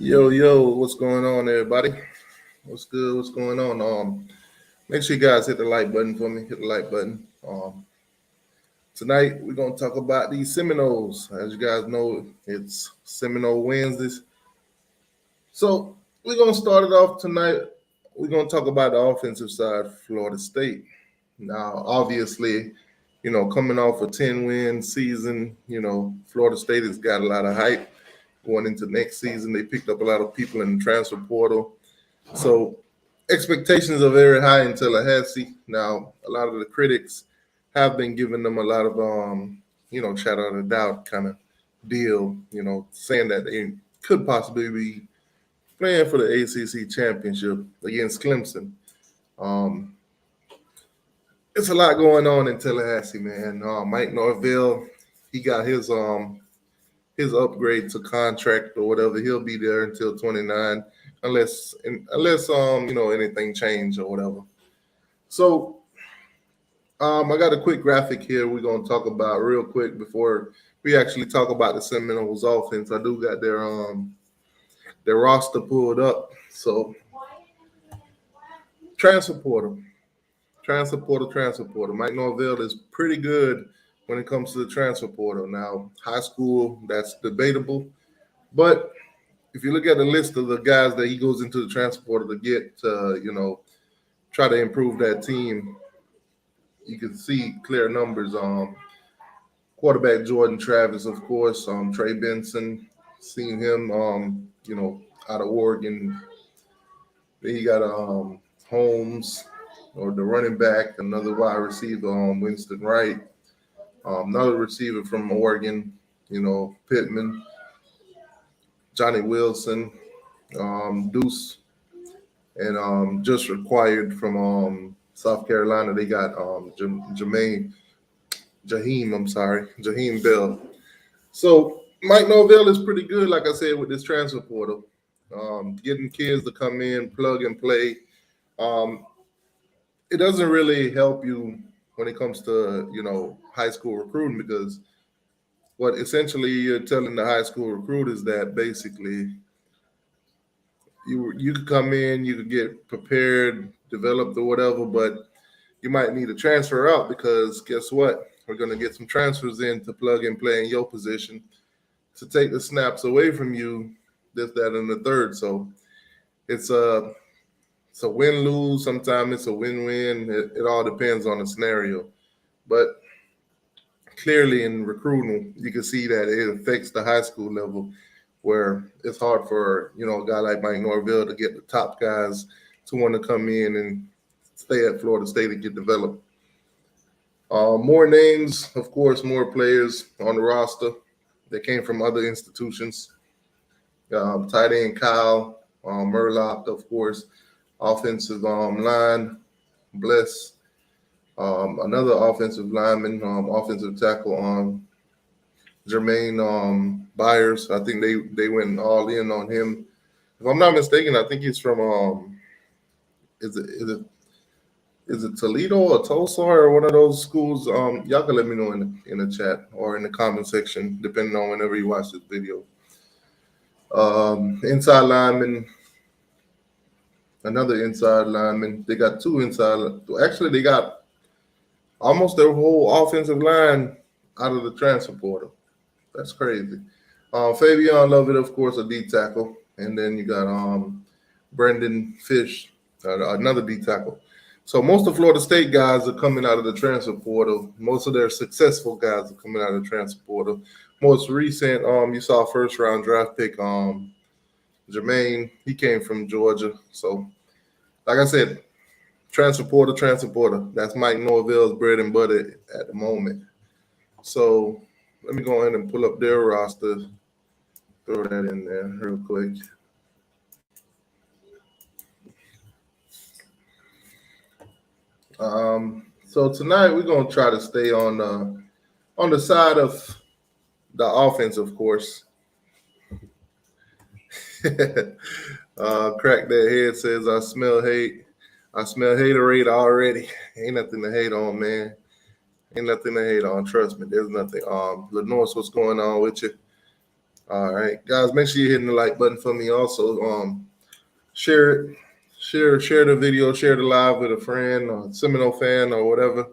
Yo, what's going on, everybody? What's good? What's going on? Make sure you guys hit the like button for me. Hit the like button. Tonight we're gonna talk about these Seminoles. As you guys know, it's Seminole Wednesdays. So we're gonna start it off tonight. We're gonna talk about the offensive side of Florida State. Now, obviously, coming off a 10-win season, Florida State has got a lot of hype going into next season. They picked up a lot of people in the transfer portal. So expectations are very high in Tallahassee. Now, a lot of the critics have been giving them a lot of shadow of the doubt kind of deal, saying that they could possibly be playing for the ACC championship against Clemson. Um, it's a lot going on in Tallahassee, man. Mike Norvell, he got his upgrade to contract or whatever. He'll be there until 29, unless anything change or whatever. So I got a quick graphic here we're gonna talk about real quick before we actually talk about the Seminoles offense. I do got their roster pulled up. So transfer portal, transfer portal. Mike Norvell is pretty good when it comes to the transfer portal. Now, high school, that's debatable, but if you look at the list of the guys that he goes into the transfer portal to get, try to improve that team, you can see clear numbers. Quarterback Jordan Travis, of course. Trey Benson, seen him, out of Oregon. Then you got Holmes, or the running back, another wide receiver, Winston Wright, another receiver from Oregon, Pittman, Johnny Wilson, Deuce, and just required from South Carolina. They got Jaheim Bell. So Mike Norvell is pretty good, like I said, with this transfer portal, getting kids to come in, plug and play. Um, it doesn't really help you when it comes to high school recruiting, because what essentially you're telling the high school recruit is that basically you could come in, you could get prepared, developed or whatever, but you might need to transfer out, because guess what? We're going to get some transfers in to plug and play in your position to take the snaps away from you, this, that, and the third. So it's a win-lose. Sometimes it's a win-win. It all depends on the scenario. But clearly in recruiting, you can see that it affects the high school level, where it's hard for, a guy like Mike Norvell to get the top guys to want to come in and stay at Florida State and get developed. More names, of course, more players on the roster that came from other institutions. Tight end Kyle Murlock, of course. Offensive line, Bless. Another offensive lineman, offensive tackle, Jermaine Byers. I think they went all in on him. If I'm not mistaken, I think he's from is it Toledo or Tulsa or one of those schools? Y'all can let me know in the chat or in the comment section, depending on whenever you watch this video. Inside lineman, another inside lineman. They got two inside. Actually, they got almost their whole offensive line out of the transfer portal. That's crazy. Fabian Lovett, of course, a D tackle, and then you got Brendan Fish, another D tackle. So most of Florida State guys are coming out of the transfer portal. Most of their successful guys are coming out of the transfer portal. Most recent, you saw first round draft pick, Jermaine. He came from Georgia. So, like I said, transfer portal. That's Mike Norvell's bread and butter at the moment. So let me go ahead and pull up their roster. Throw that in there real quick. So tonight we're gonna try to stay on the side of the offense, of course. Crack that head says, I smell hate. I smell haterade already. Ain't nothing to hate on, man. Ain't nothing to hate on. Trust me, there's nothing. Lenore, what's going on with you? All right, guys, make sure you're hitting the like button for me. Also, share it, share the video, share the live with a friend or Seminole fan or whatever.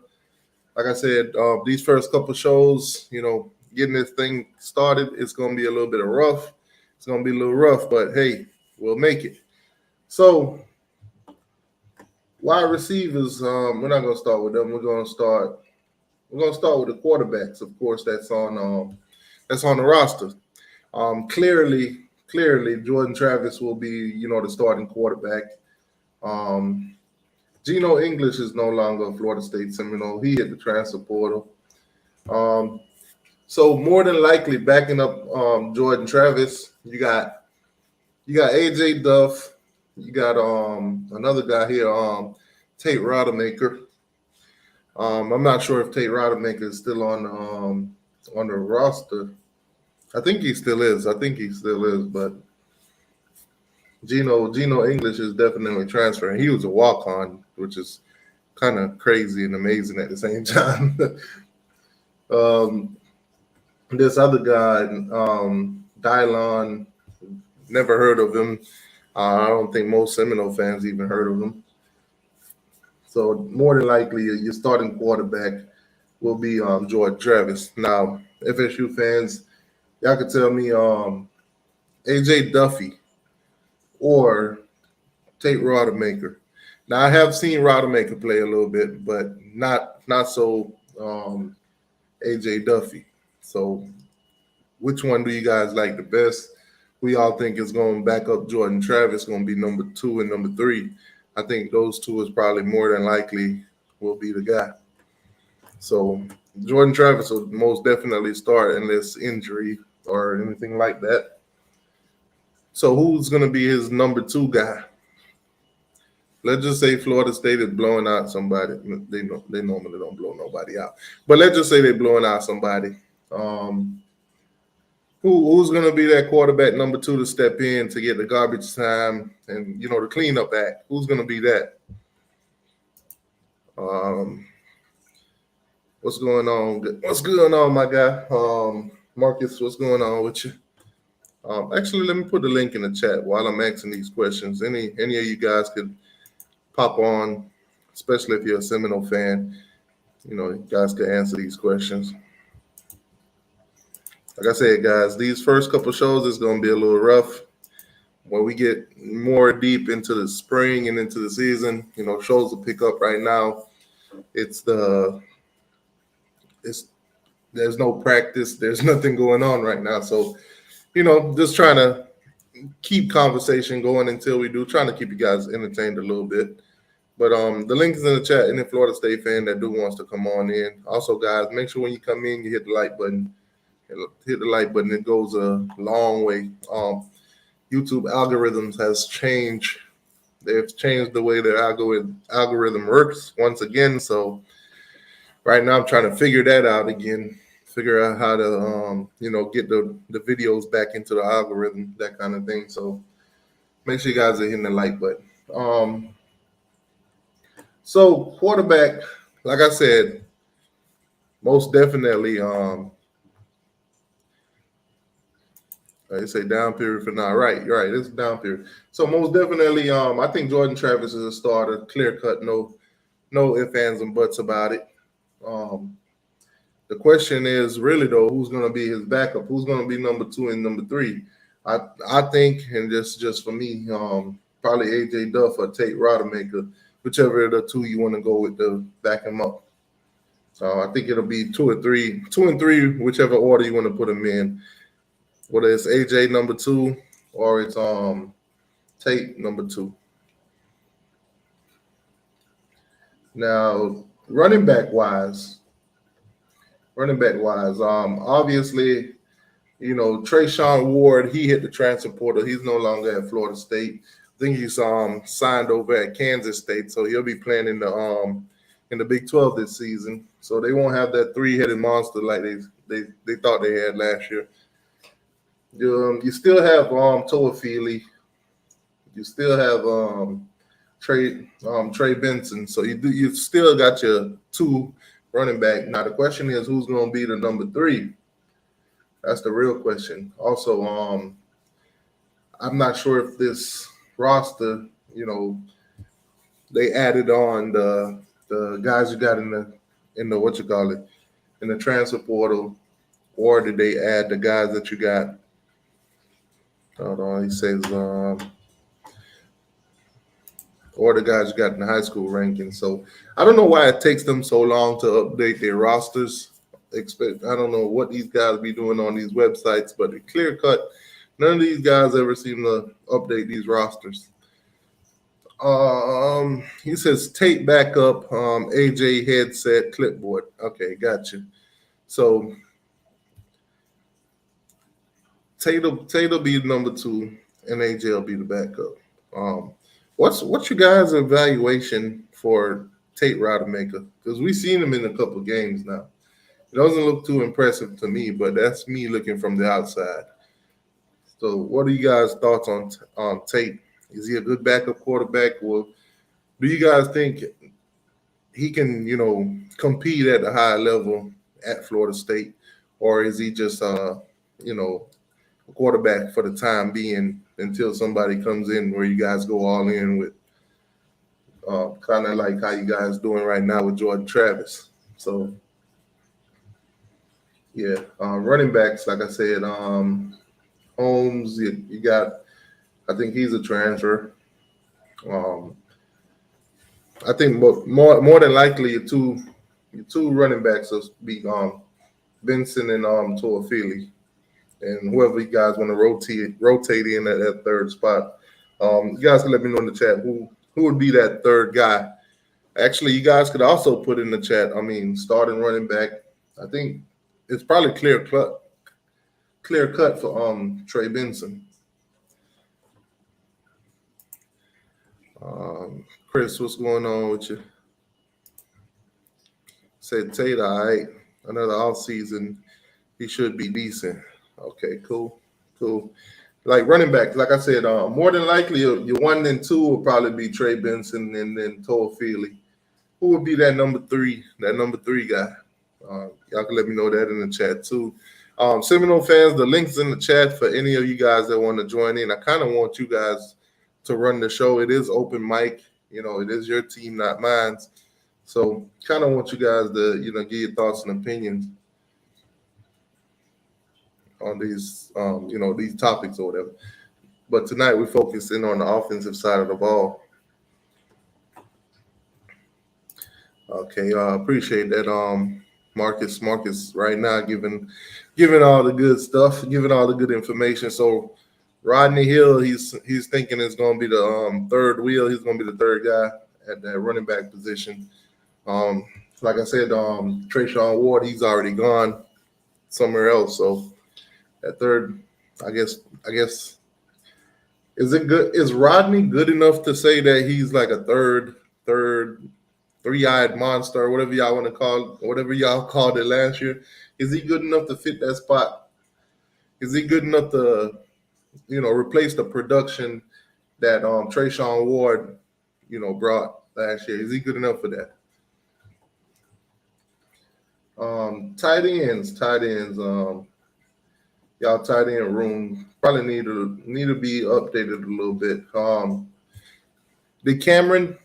Like I said, these first couple shows, getting this thing started, it's gonna be a little bit of rough. It's gonna be a little rough, but hey, we'll make it. So, wide receivers, we're not gonna start with them. We're gonna start with the quarterbacks. Of course, that's on the roster. Clearly, Jordan Travis will be, the starting quarterback. Um, Geno English is no longer a Florida State Seminole. He hit the transfer portal. Um, so more than likely, backing up Jordan Travis, you got AJ Duff, you got another guy here, Tate Rodemaker. I'm not sure if Tate Rodemaker is still on the roster. I think he still is. But Geno English is definitely transferring. He was a walk on, which is kind of crazy and amazing at the same time. This other guy, Dylon, never heard of him. I don't think most Seminole fans even heard of him. So more than likely, your starting quarterback will be Jordan Travis. Now, FSU fans, y'all can tell me AJ Duffy or Tate Rodemaker. Now I have seen Rodemaker play a little bit, but not so AJ Duffy. So which one do you guys like the best? We all think is going to back up Jordan Travis, going to be number 2 and number 3. I think those two is probably more than likely will be the guy. So Jordan Travis will most definitely start unless injury or anything like that. So who's going to be his number 2 guy? Let's just say Florida State is blowing out somebody. They normally don't blow nobody out, but let's just say they're blowing out somebody. Who's going to be that quarterback number 2 to step in to get the garbage time and the cleanup act? Who's going to be that? What's going on? What's going on, my guy? Marcus, what's going on with you? Actually, let me put the link in the chat while I'm asking these questions. Any of you guys could pop on, especially if you're a Seminole fan. You guys could answer these questions. Like I said, guys, these first couple shows is going to be a little rough. When we get more deep into the spring and into the season, shows will pick up. Right now, there's no practice. There's nothing going on right now. So, just trying to keep conversation going until we do. Trying to keep you guys entertained a little bit. But the link is in the chat. Any Florida State fan that wants to come on in. Also, guys, make sure when you come in, you hit the like button. Hit the like button. It goes a long way. YouTube algorithms has changed. They've changed the way their algorithm works once again. So right now I'm trying to figure that out again. Figure out how to get the videos back into the algorithm, that kind of thing. So make sure you guys are hitting the like button. So quarterback, like I said, most definitely they say down period for now. Right, you're right. It's a down period. So most definitely, I think Jordan Travis is a starter, clear cut, no ifs, ands, and buts about it. The question is really though, who's going to be his backup? Who's going to be number 2 and number 3? I think, and just for me, probably AJ Duff or Tate Rodemaker, whichever of the 2 you want to go with to back him up. I think it'll be 2 and 3, whichever order you want to put them in. Whether it's AJ number 2 or it's Tate number 2. Now, running back wise, obviously, Trayshawn Ward, he hit the transfer portal. He's no longer at Florida State. I think he's signed over at Kansas State, so he'll be playing in the Big 12 this season. So they won't have that 3-headed monster like they thought they had last year. You still have Toa Feely. You still have Trey Benson. So you still got your 2 running back. Now the question is who's going to be the number 3. That's the real question. Also, I'm not sure if this roster, you know, they added on the guys you got in the what you call it in the transfer portal, or did they add the guys that you got? Hold on, he says or the guys you got in the high school ranking. So I don't know why it takes them so long to update their rosters. I don't know what these guys be doing on these websites, but it clear cut. None of these guys ever seem to update these rosters. He says tape backup, AJ headset, clipboard. Okay, gotcha. So Tate'll be number 2, and AJ will be the backup. What's your guys' evaluation for Tate Rodemaker? Because we've seen him in a couple games now. It doesn't look too impressive to me, but that's me looking from the outside. So, what are you guys' thoughts on Tate? Is he a good backup quarterback? Well, do you guys think he can, compete at a high level at Florida State, or is he just, a quarterback for the time being until somebody comes in where you guys go all in with, kind of like how you guys doing right now with Jordan Travis? So, yeah, running backs, like I said, Holmes, you got. I think he's a transfer. I think more than likely your two running backs will be Benson and Toafili, and whoever you guys want to rotate in at that third spot. You guys can let me know in the chat who would be that third guy. Actually, you guys could also put in the chat. I mean, starting running back. I think it's probably clear cut for Trey Benson. Chris, what's going on with you? Said Tate, all right. Another off season, he should be decent. Okay, cool. Like running back, like I said, more than likely your 1 and 2 will probably be Trey Benson and then Toafili. Who would be that number 3 guy? Y'all can let me know that in the chat too. Seminole fans, the link's in the chat for any of you guys that want to join in. I kind of want you guys to run the show. It is open mic. It is your team, not mine. So kind of want you guys to, give your thoughts and opinions on these, these topics or whatever. But tonight we're focusing on the offensive side of the ball. Okay, appreciate that. Marcus right now giving all the good stuff, giving all the good information. So Rodney Hill, he's thinking it's going to be the third wheel. He's going to be the third guy at that running back position. Like I said, Trayshawn Ward, he's already gone somewhere else. So at third, I guess, is it good? Is Rodney good enough to say that he's like a third three-eyed monster, or whatever y'all want to call, whatever y'all called it last year? Is he good enough to fit that spot? Is he good enough to, replace the production that Trayshawn Ward, brought last year? Is he good enough for that? Tight ends. Y'all tight end room probably need to be updated a little bit. The Cameron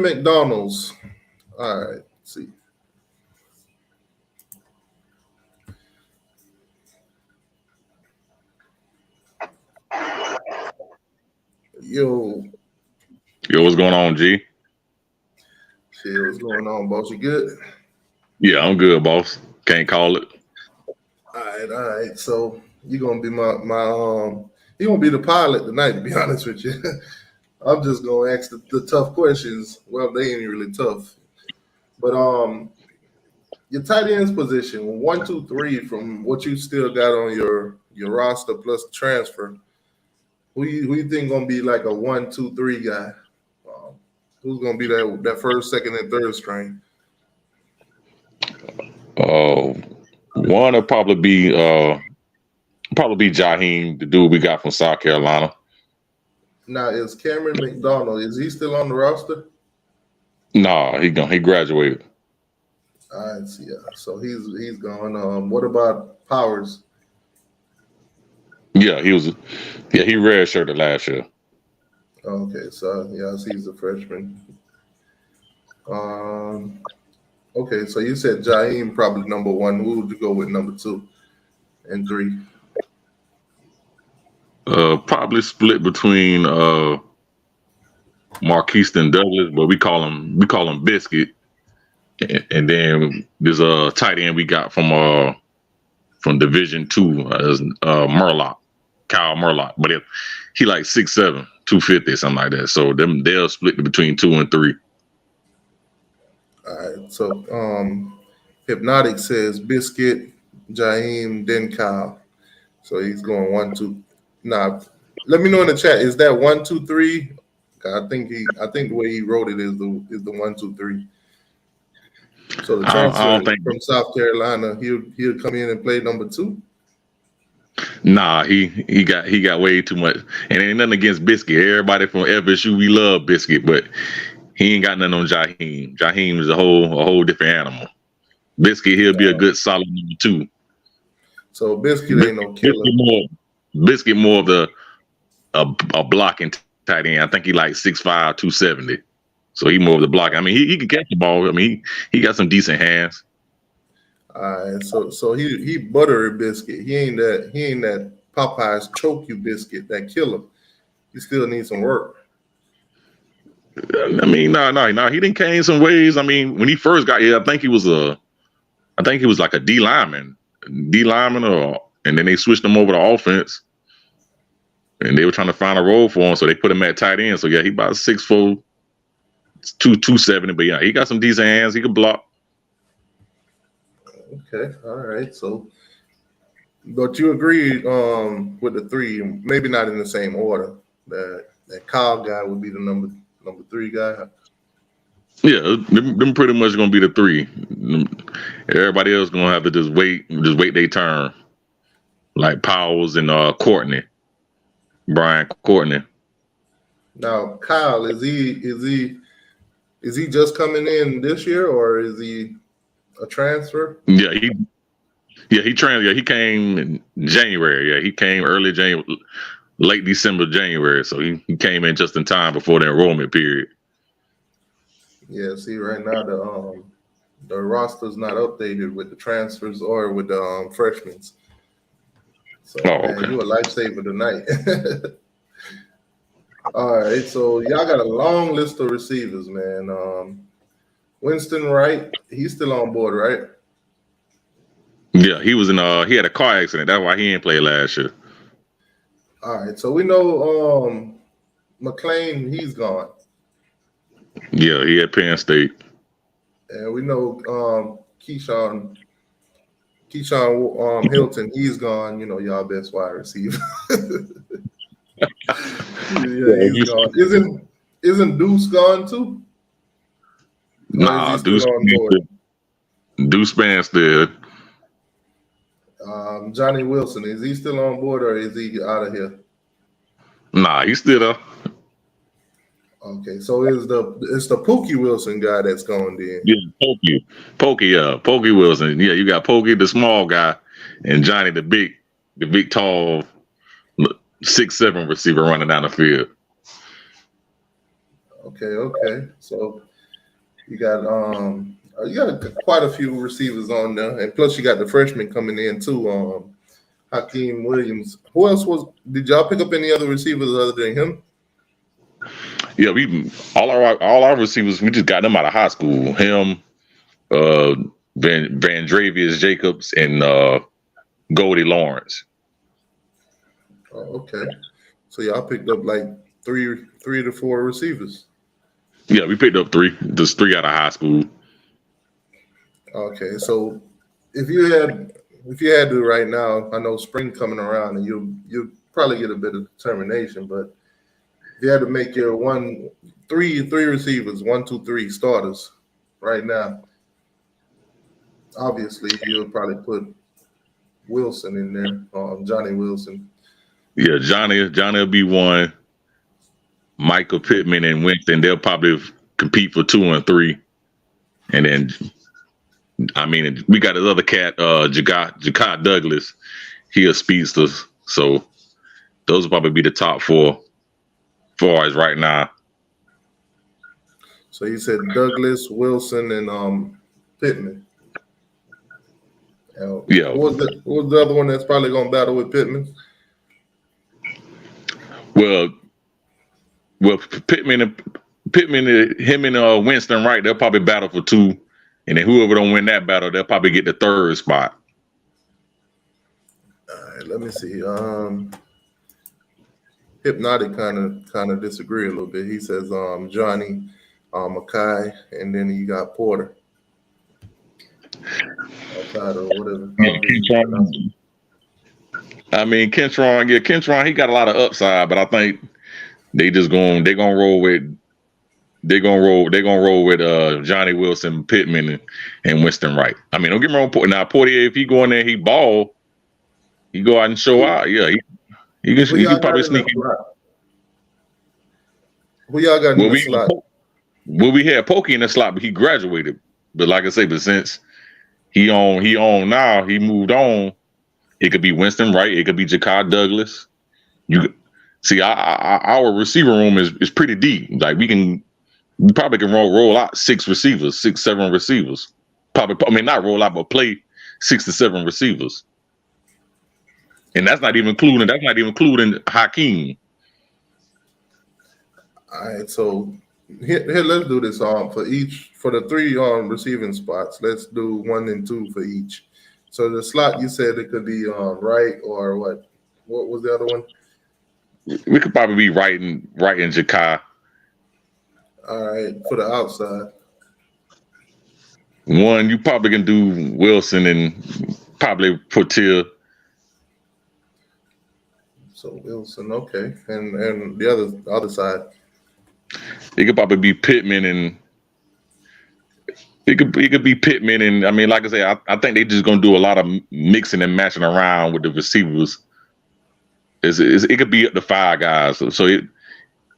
McDonald's. All right, let's see. Yo, what's going on, G? Shit, what's going on, boss? You good? Yeah, I'm good, boss. Can't call it. All right. So you're gonna be my you're gonna be the pilot tonight, to be honest with you. I'm just gonna ask the tough questions. Well, they ain't really tough. But your tight ends position, 1, 2, 3, from what you still got on your roster plus transfer. Who you think gonna be like a 1, 2, 3 guy? Who's gonna be that first, second, and third string? One will probably be Jaheim, the dude we got from South Carolina. Now, is Cameron McDonald, is he still on the roster? Nah, he graduated. I see. Yeah. So he's gone. What about Powers? Yeah, he was. Yeah, he redshirted last year. Okay, so yeah, he's a freshman. Um, okay, so you said Jaheim probably number one. Who would you go with number two and three? Probably split between Marquise and Douglas, but we call him Biscuit, and then there's a tight end we got from Division 2 as Murlock, Kyle Murlock, but he like 6'7", 250, something like that. So they'll split between 2 and 3. All right. So Hypnotic says Biscuit, Jaheim, then Kyle. So he's going one, two. Now, let me know in the chat. Is that 1, 2, 3? I think the way he wrote it is the 1, 2, 3. So the I transfer don't think. from South Carolina, he'll come in and play number two. Nah, he got way too much, and ain't nothing against Biscuit. Everybody from FSU, we love Biscuit, but he ain't got nothing on Jaheim. Jaheim is a whole different animal. Biscuit, he'll be a good solid number 2. So Biscuit ain't no killer. Biscuit more of a blocking tight end. I think he like 6'5", 270. So he more of the blocking. I mean, he can catch the ball. I mean, he got some decent hands. All right, so he buttery Biscuit. He ain't that Popeyes choke you biscuit that killer. He still needs some work. I mean, no. He didn't came some ways. I mean, when he first got here, I think he was like a D lineman, and then they switched him over to offense, and they were trying to find a role for him, so they put him at tight end. So yeah, he about 6'4", 270, but yeah, he got some decent hands. He could block. Okay, all right. So, but you agreed with the three, maybe not in the same order. That Kyle guy would be the number 3 guy. Yeah, them pretty much gonna be the 3. Everybody else gonna have to just wait their turn. Like Powers and Brian Courtney. Now, Kyle, is he just coming in this year, or is he a transfer? Yeah, he came in January. Yeah, he came early January, late December, January. So he came in just in time before the enrollment period. Yeah, see, right now the roster's not updated with the transfers or with the freshmen. So man, you a lifesaver tonight. All right, so y'all got a long list of receivers, man. Winston Wright, he's still on board, right? Yeah, he was he had a car accident. That's why he didn't play last year. All right, so we know McLean, he's gone. Yeah, he at Penn State. And we know Keyshawn Hilton, he's gone. You know, y'all best wide receiver. Yeah, he's gone. Isn't Deuce gone too? Nah, Deuce Span still. Johnny Wilson, is he still on board or is he out of here? Nah, he's still there. Okay, so it's the Pookie Wilson guy that's going in. Yeah, Pokey Wilson. Yeah, you got Pokey, the small guy, and Johnny, the big tall 6'7" receiver running down the field. Okay. So you got quite a few receivers on there, and plus you got the freshman coming in too. Hakeem Williams. Who else did y'all pick up any other receivers other than him? Yeah, all our receivers, we just got them out of high school. Him, Vandravius Jacobs, and Goldie Lawrence. Oh, okay. So y'all picked up like three to four receivers. Yeah, we picked up 3. Just 3 out of high school. Okay, so if you had to right now, I know spring coming around, and you'll probably get a bit of determination, but if you had to make your three receivers, 1, 2, 3 starters right now, obviously you'll probably put Wilson in there, Johnny Wilson. Yeah, Johnny will be 1. Michael Pittman and Winston, they'll probably compete for 2 and 3, and then I mean, we got his other cat, Jakad Douglas. He a speedster. So those will probably be the top four for us right now. So you said Douglas, Wilson, and Pittman. Yeah. Who was the other one that's probably gonna battle with Pittman? Well, Pittman, him and Winston Wright, they'll probably battle for 2, and then whoever don't win that battle, they'll probably get the 3rd spot. All right, let me see. Hypnotic kind of disagree a little bit. He says Johnny, Mackay, and then you got Porter. Or whatever. I mean, Kentron, he got a lot of upside, but I think they're gonna roll with Johnny Wilson, Pittman, and Winston Wright. I mean, don't get me wrong. Now Portier, if he go in there, he ball, he go out and show out. Yeah, he can probably sneak in. Who y'all got in the slot? Well, we had Pokey in the slot, but he graduated. But like I say, but since he on now, he moved on. It could be Winston Wright. It could be Jakad Douglas. You see, our receiver room is pretty deep. Like we probably can roll out 6, 7 receivers. Probably, I mean, not roll out, but play 6 to 7 receivers. And that's not even including Hakeem. All right, so here let's do this for the 3 receiving spots. Let's do 1 and 2 for each. So the slot you said it could be Wright or what? What was the other one? We could probably be Wright and Jakad. All right, for the outside. 1, you probably can do Wilson and probably Portier. So Wilson, okay, and the other side. It could probably be Pittman and it could be Pittman and I mean, like I say, I think they just gonna do a lot of mixing and matching around with the receivers. It could be up to 5 guys. So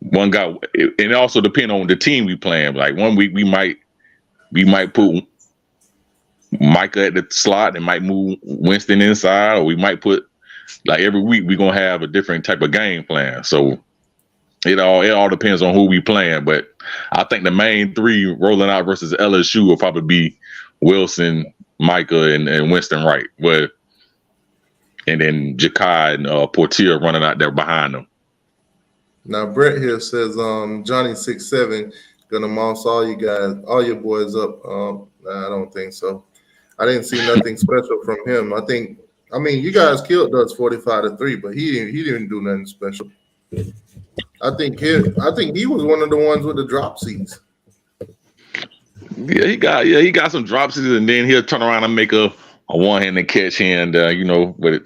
one guy, and it also depends on the team we playing. Like 1 week we might put Micah at the slot and might move Winston inside, or we might put like every week we're gonna have a different type of game plan. So it all depends on who we playing. But I think the main 3 rolling out versus LSU will probably be Wilson, Micah, and Winston Wright. And then Jakad and Portier running out there behind them. Now Brett here says Johnny 6'7" gonna moss all you guys, all your boys up. I don't think so. I didn't see nothing special from him. I mean, you guys killed us 45-3, but he didn't do nothing special. I think he was one of the ones with the dropsies. Yeah, he got some dropsies, and then he'll turn around and make a one-handed catch but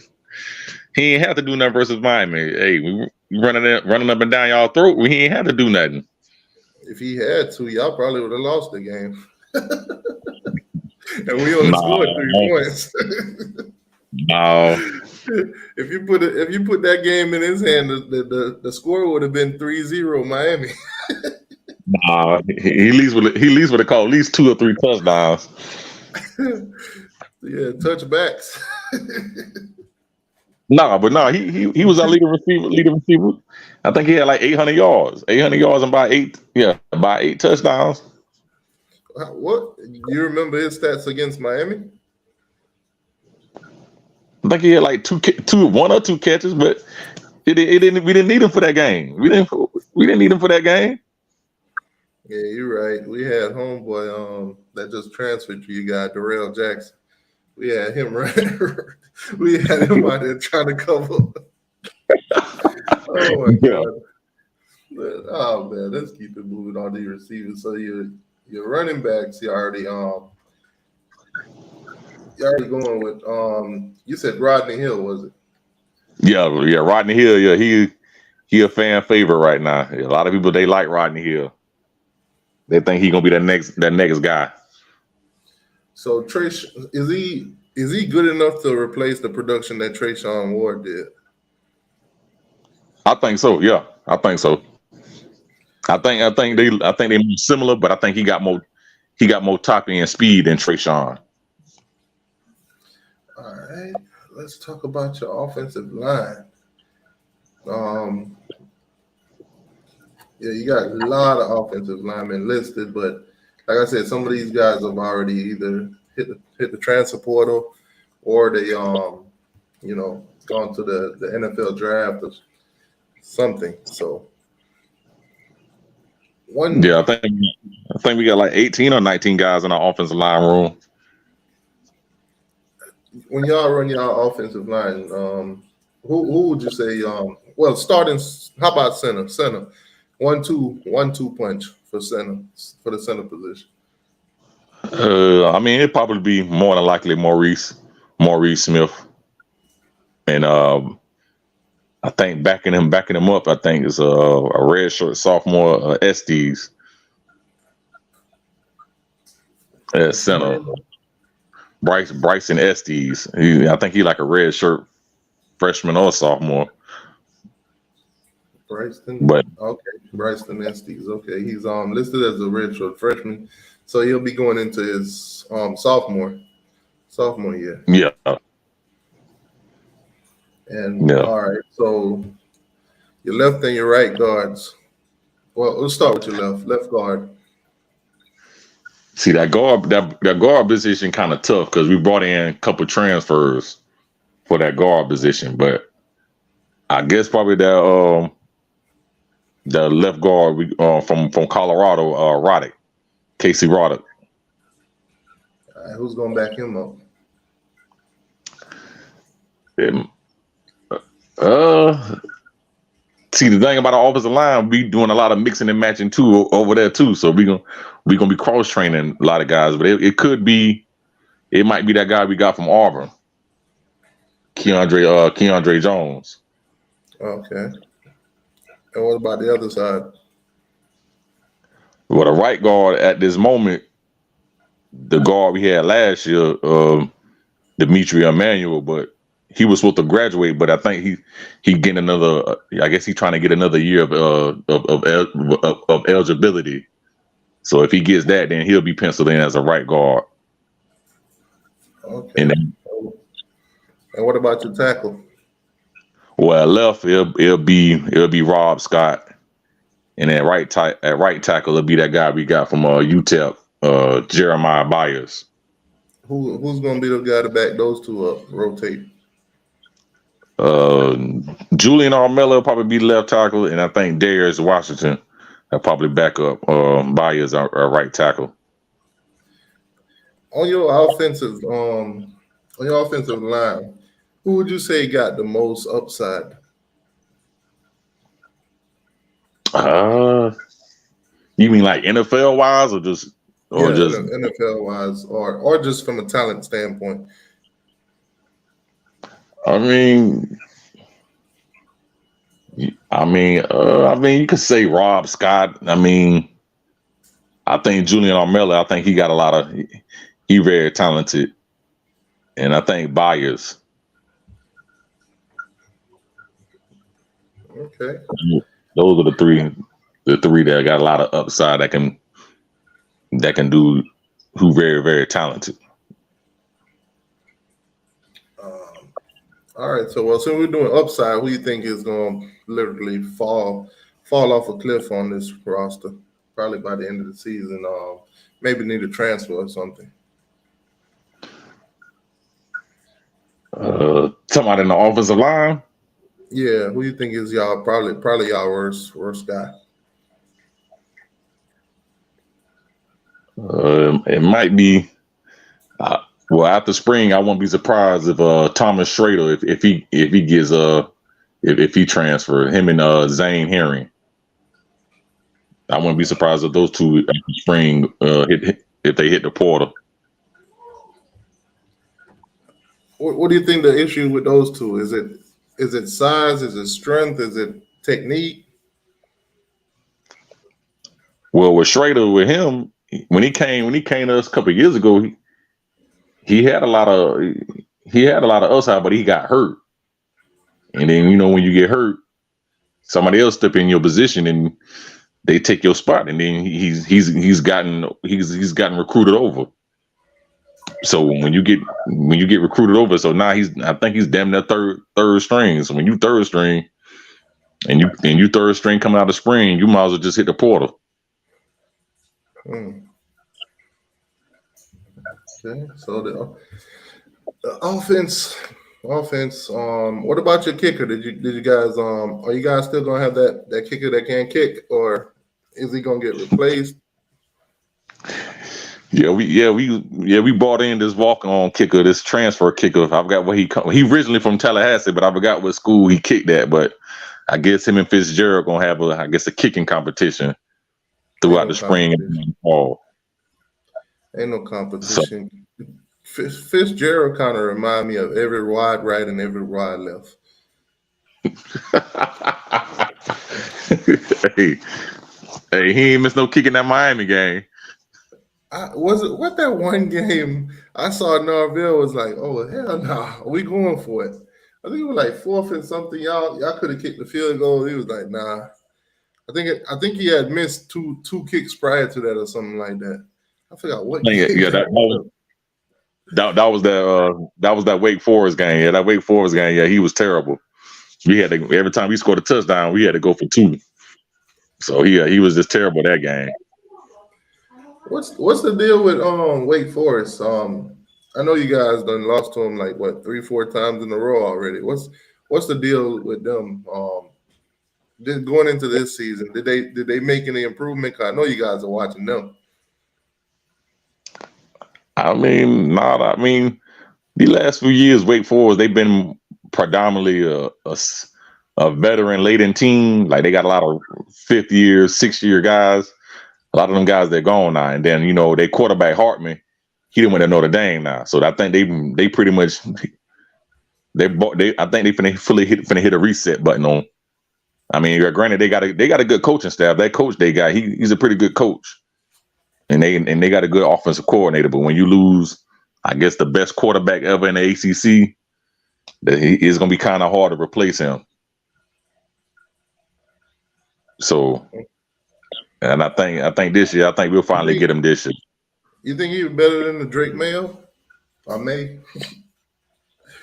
he ain't have to do nothing versus Miami. Hey, we running up and down y'all throat. He ain't have to do nothing. If he had to, y'all probably would have lost the game. And we only scored 3 points. No. If you put that game in his hand, the score would have been 3-0 Miami. Nah, he leads with a call at least 2 or 3 touchdowns. Yeah, touchbacks. He was our leader receiver. I think he had like 800 yards and by 8 touchdowns. What? You remember his stats against Miami? I think he had like 1 or 2 catches, but we didn't need him for that game. We didn't need him for that game. Yeah, you're right. We had homeboy that just transferred to you guys, Darrell Jackson. We had him we had him out there trying to cover. Oh my God. Oh man, let's keep it moving on to your receivers. So your running backs, you already going with you said Rodney Hill, was it? Yeah, Rodney Hill. Yeah, he a fan favorite right now. A lot of people, they like Rodney Hill. They think he's gonna be that next guy. So Trace, is he good enough to replace the production that Trayshawn Ward did? I think so. Yeah, I think so. I think they similar, but I think he got more top end speed than Trayshawn. right, let's talk about your offensive line. Um, yeah, you got a lot of offensive linemen listed, but like I said, some of these guys have already either hit the transfer portal or they gone to the NFL draft or something. So one Yeah, I think we got like 18 or 19 guys in our offensive line room. when y'all run your offensive line, who would you say? Well, starting. How about center? Center, 1-2 punch for center for the center position. I mean, it'd probably be more than likely Maurice Smith, and I think backing him up. I think is a red shirt sophomore Estes at What's the center. name? Bryson Estes. I think he like a red shirt freshman or sophomore. Bryson. But Okay, Bryson Estes. Okay, he's listed as a redshirt freshman, so he'll be going into his sophomore year. yeah, And yeah. all right, so your left and your right guards. Well, let's start with your left guard. See that guard position kind of tough because we brought in a couple transfers for that guard position, but I guess probably that the left guard we from Colorado, Roddick, Casey Roddick. All right, who's gonna back him up? See the thing about the offensive line, we doing a lot of mixing and matching too over there too. So we gonna be cross training a lot of guys, but it might be that guy we got from Auburn, Keandre Jones. Okay. And what about the other side? Well, the right guard at this moment, the guard we had last year, Dimitri Emmanuel, but he was supposed to graduate, but I think he getting another. I guess he's trying to get another year of eligibility. So if he gets that, then he'll be penciled in as a right guard. Okay. And then, what about your tackle? well, left it'll be Rob Scott, and at right tackle it'll be that guy we got from UTEP, Jeremiah Byers. Who's gonna be the guy to back those two up? Rotate. Julian Armella will probably be left tackle, and I think Darius Washington will probably back up Byers our right tackle. On your offensive line, who would you say got the most upside? You mean like NFL wise, or just NFL wise, or just from a talent standpoint? I mean, you could say Rob Scott. I mean, I think Julian Armella. I think he got a lot of. He very talented, and I think Byers. Okay. Those are the three that got a lot of upside that can do. Who very very talented. All right, so since we're doing upside, who do you think is going to literally fall off a cliff on this roster? Probably by the end of the season. Maybe need a transfer or something. Somebody in the offensive line. Yeah, who do you think is y'all probably y'all worst guy? It might be. Well, after spring, I won't be surprised if Thomas Schrader, if he transferred him and Zane Herring. I wouldn't be surprised if those two after spring if they hit the portal. What do you think the issue with those two is? It size? Is it strength? Is it technique? Well, with Schrader, with him, when he came to us a couple of years ago, he had a lot of upside, but he got hurt. And then when you get hurt, somebody else step in your position and they take your spot, and then he's gotten recruited over. So when you get recruited over, so now I think he's damn near third string. So when you third string and you third string coming out of spring, you might as well just hit the portal. Okay, so the offense. What about your kicker? Did you guys are you guys still gonna have that kicker that can kick, or is he gonna get replaced? We bought in this walk-on kicker, this transfer kicker. I forgot where he originally from Tallahassee, but I forgot what school he kicked at. But I guess him and Fitzgerald gonna have a kicking competition throughout the spring and fall. Ain't no competition. So, Fitzgerald kind of remind me of every wide right and every wide left. Hey, he ain't missed no kick in that Miami game. What that one game I saw Norville was like, oh hell no, we going for it. I think it was like 4th and something. Y'all could have kicked the field goal. He was like, nah. I think he had missed two kicks prior to that or something like that. I forgot what. That was that Wake Forest game. Yeah, that Wake Forest game. Yeah, he was terrible. We had to, every time we scored a touchdown, we had to go for 2. So he was just terrible that game. What's the deal with Wake Forest? I know you guys done lost to them like what 3-4 times in a row already. What's the deal with them? Going into this season, did they make any improvement? 'Cause I know you guys are watching them. I mean, the last few years, Wake Forest, they've been predominantly a veteran-laden team. Like they got a lot of 5th year, 6th year guys. A lot of them guys they're gone now, and then their quarterback Hartman, he didn't win to Notre Dame now. So I think they pretty much I think they finna hit a reset button on. I mean, granted they got a good coaching staff. That coach they got, he's a pretty good coach, and they got a good offensive coordinator. But when you lose, I guess the best quarterback ever in the ACC, that it's gonna be kind of hard to replace him. So. And I think this year, we'll finally get him this year. You think he's better than the Drake Mayo? Or May?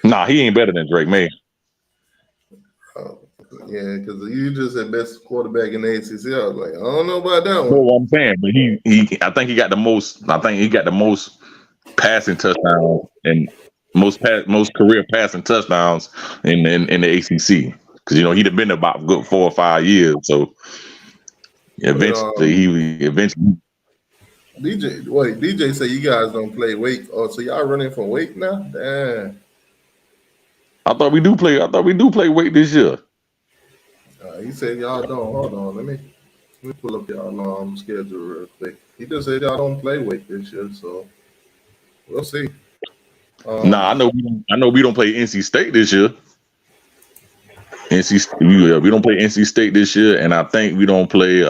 Nah, he ain't better than Drake May. Yeah, because you just said best quarterback in the ACC. I was like, I don't know about that one. No, I'm saying, but I think he got the most. I think he got the most passing touchdowns and most career passing touchdowns in the ACC. Because he'd have been about good 4 or 5 years. So. Eventually. DJ said you guys don't play Wake. Oh, so y'all running from Wake now? Damn. I thought we do play Wake this year. He said y'all don't. Hold on, let me pull up y'all schedule real quick. He just said y'all don't play Wake this year, so we'll see. I know we don't play NC State this year. We don't play NC State this year, and I think we don't play.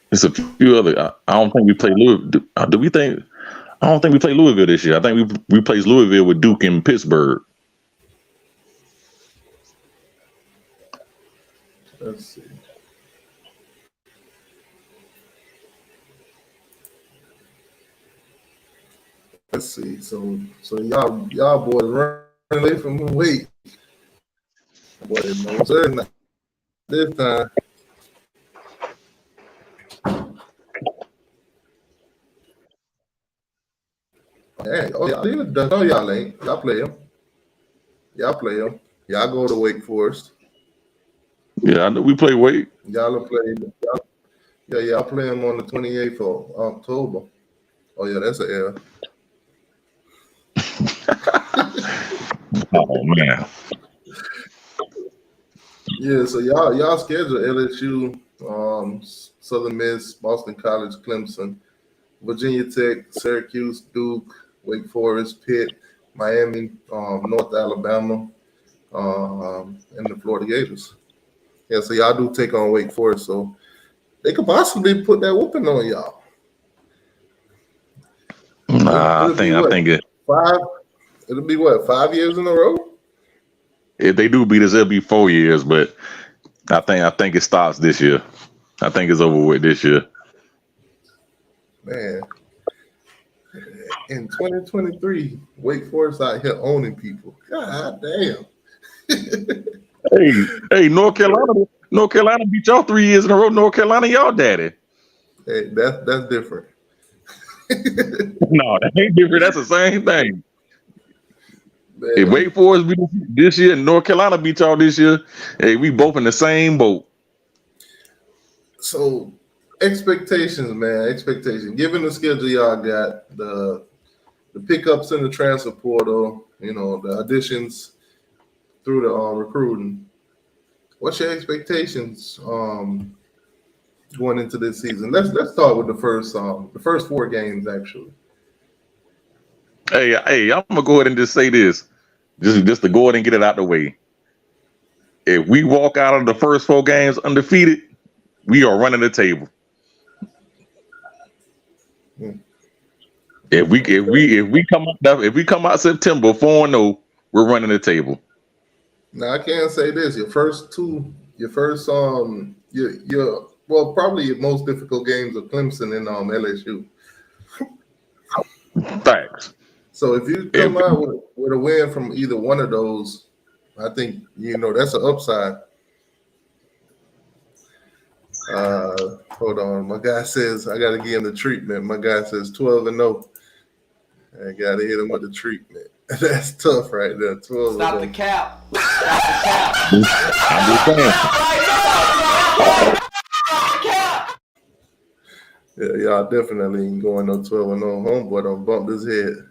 There's a few other. I don't think we play Louisville. Do we think? I don't think we play Louisville this year. I think we plays Louisville with Duke in Pittsburgh. Let's see. So y'all boys run away from Wake. Boy, no sir, not this time. Hey, y'all ain't. Y'all play him. Y'all go to Wake Forest. Yeah, I know we play Wake. Y'all play him on the 28th of October. Oh yeah, that's an L. Oh man. Yeah, so y'all schedule LSU, Southern Miss, Boston College, Clemson, Virginia Tech, Syracuse, Duke, Wake Forest, Pitt, Miami, North Alabama, and the Florida Gators. Yeah, so y'all do take on Wake Forest, so they could possibly put that whooping on y'all. Nah, I think it. 5. It'll be what, 5 years in a row? If they do beat us, it'll be 4 years. But I think it stops this year. I think it's over with this year. Man, in 2023, Wake Forest out here owning people. God damn. Hey, North Carolina beat y'all 3 years in a row. North Carolina, y'all daddy. Hey, that's different. No, that ain't different. That's the same thing. Man. If Wake Forest beat this year and North Carolina beat y'all this year, hey, we both in the same boat. So expectations, man. Expectations. Given the schedule y'all got, the pickups in the transfer portal, the additions through the recruiting. What's your expectations going into this season? Let's start with the first 4 games actually. Hey, I'm gonna go ahead and just say this, just to go ahead and get it out the way. If we walk out of the first 4 games undefeated, we are running the table. If we come out September 4-0, we're running the table. Now I can say this: your probably your most difficult games are Clemson and LSU. Thanks. So if you come out with a win from either one of those, I think that's an upside. Hold on, my guy says I got to give him the treatment. My guy says 12-0. I got to hit him with the treatment. That's tough right there. 12. Stop the cap. Stop the cap. I'm just saying. Yeah, y'all definitely ain't going no 12-0. Homeboy don't bump his head.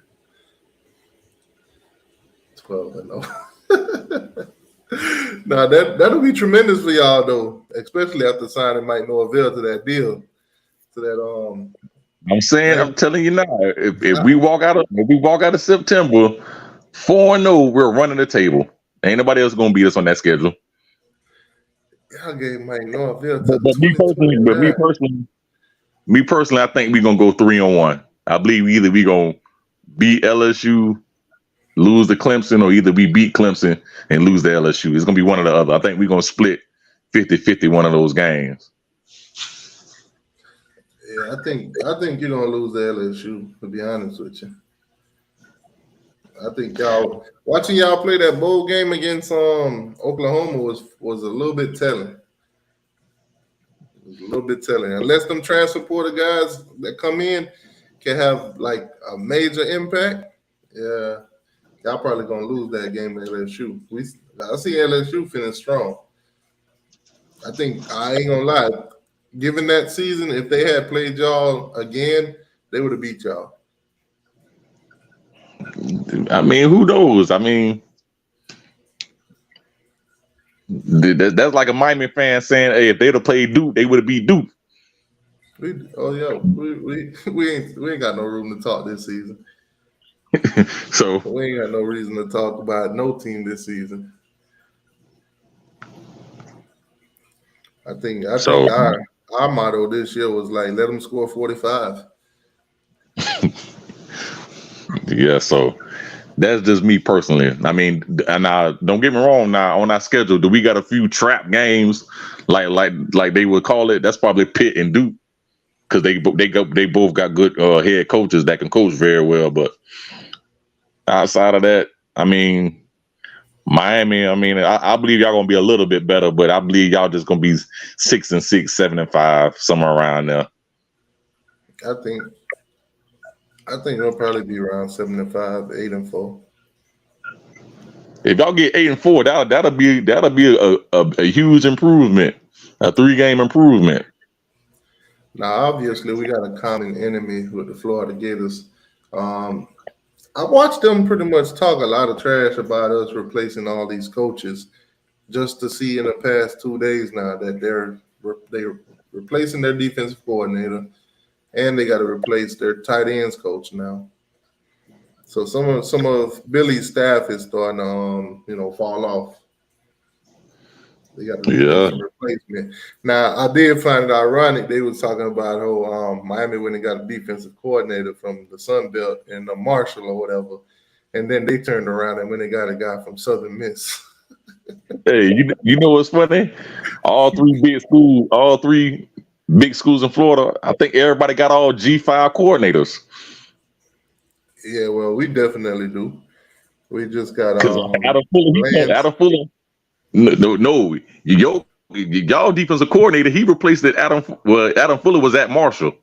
12-0. Now that'll be tremendous for y'all though, especially after signing Mike Norvell to that deal. I'm saying, I'm telling you now, if we walk out of September 4-0, we're running the table. Ain't nobody else gonna beat us on that schedule. Y'all gave Mike Norvell but me personally, I think we're gonna go 3-1. I believe either we gonna beat LSU, lose to Clemson, or either we beat Clemson and lose to LSU. It's gonna be one or the other. I think we're gonna split 50-50 one of those games. Yeah, I think you're gonna lose to LSU, to be honest with you. I think watching y'all play that bowl game against Oklahoma was a little bit telling. It was a little bit telling. Unless them transfer portal guys that come in can have like a major impact, yeah, y'all probably gonna lose that game at LSU. I see LSU feeling strong. I think I ain't gonna lie. Given that season, if they had played y'all again, they would have beat y'all. I mean, who knows? I mean, that's like a Miami fan saying, "Hey, if they'd have played Duke, they would have beat Duke." We ain't got no room to talk this season. So we ain't got no reason to talk about no team this season. I think our motto this year was like, let them score 45. Yeah, so that's just me personally. I mean, and don't get me wrong. Now on our schedule, do we got a few trap games like they would call it? That's probably Pitt and Duke, because they both got good head coaches that can coach very well. But outside of that, I mean, Miami. I mean, I believe y'all gonna be a little bit better, but I believe y'all just gonna be 6-6, 7-5, somewhere around there. I think it'll probably be around 7-5, 8-4. If y'all get 8-4, that'll be a huge improvement, a 3-game improvement. Now, obviously, we got a common enemy with the Florida Gators. I watched them pretty much talk a lot of trash about us replacing all these coaches, just to see in the past 2 days now that they're replacing their defensive coordinator, and they got to replace their tight ends coach now. So some of Billy's staff is starting to fall off. They got to get some replacement. Now, I did find it ironic. They was talking about how Miami went and got a defensive coordinator from the Sun Belt and Marshall or whatever, and then they turned around and when they got a guy from Southern Miss. Hey, you know what's funny? All three big schools in Florida, I think everybody got all G5 coordinators. Yeah, well, we definitely do. We just got Because Adam Fuller, Lance. Adam Fuller. No, y'all defensive coordinator. He replaced it. Adam Fuller was at Marshall.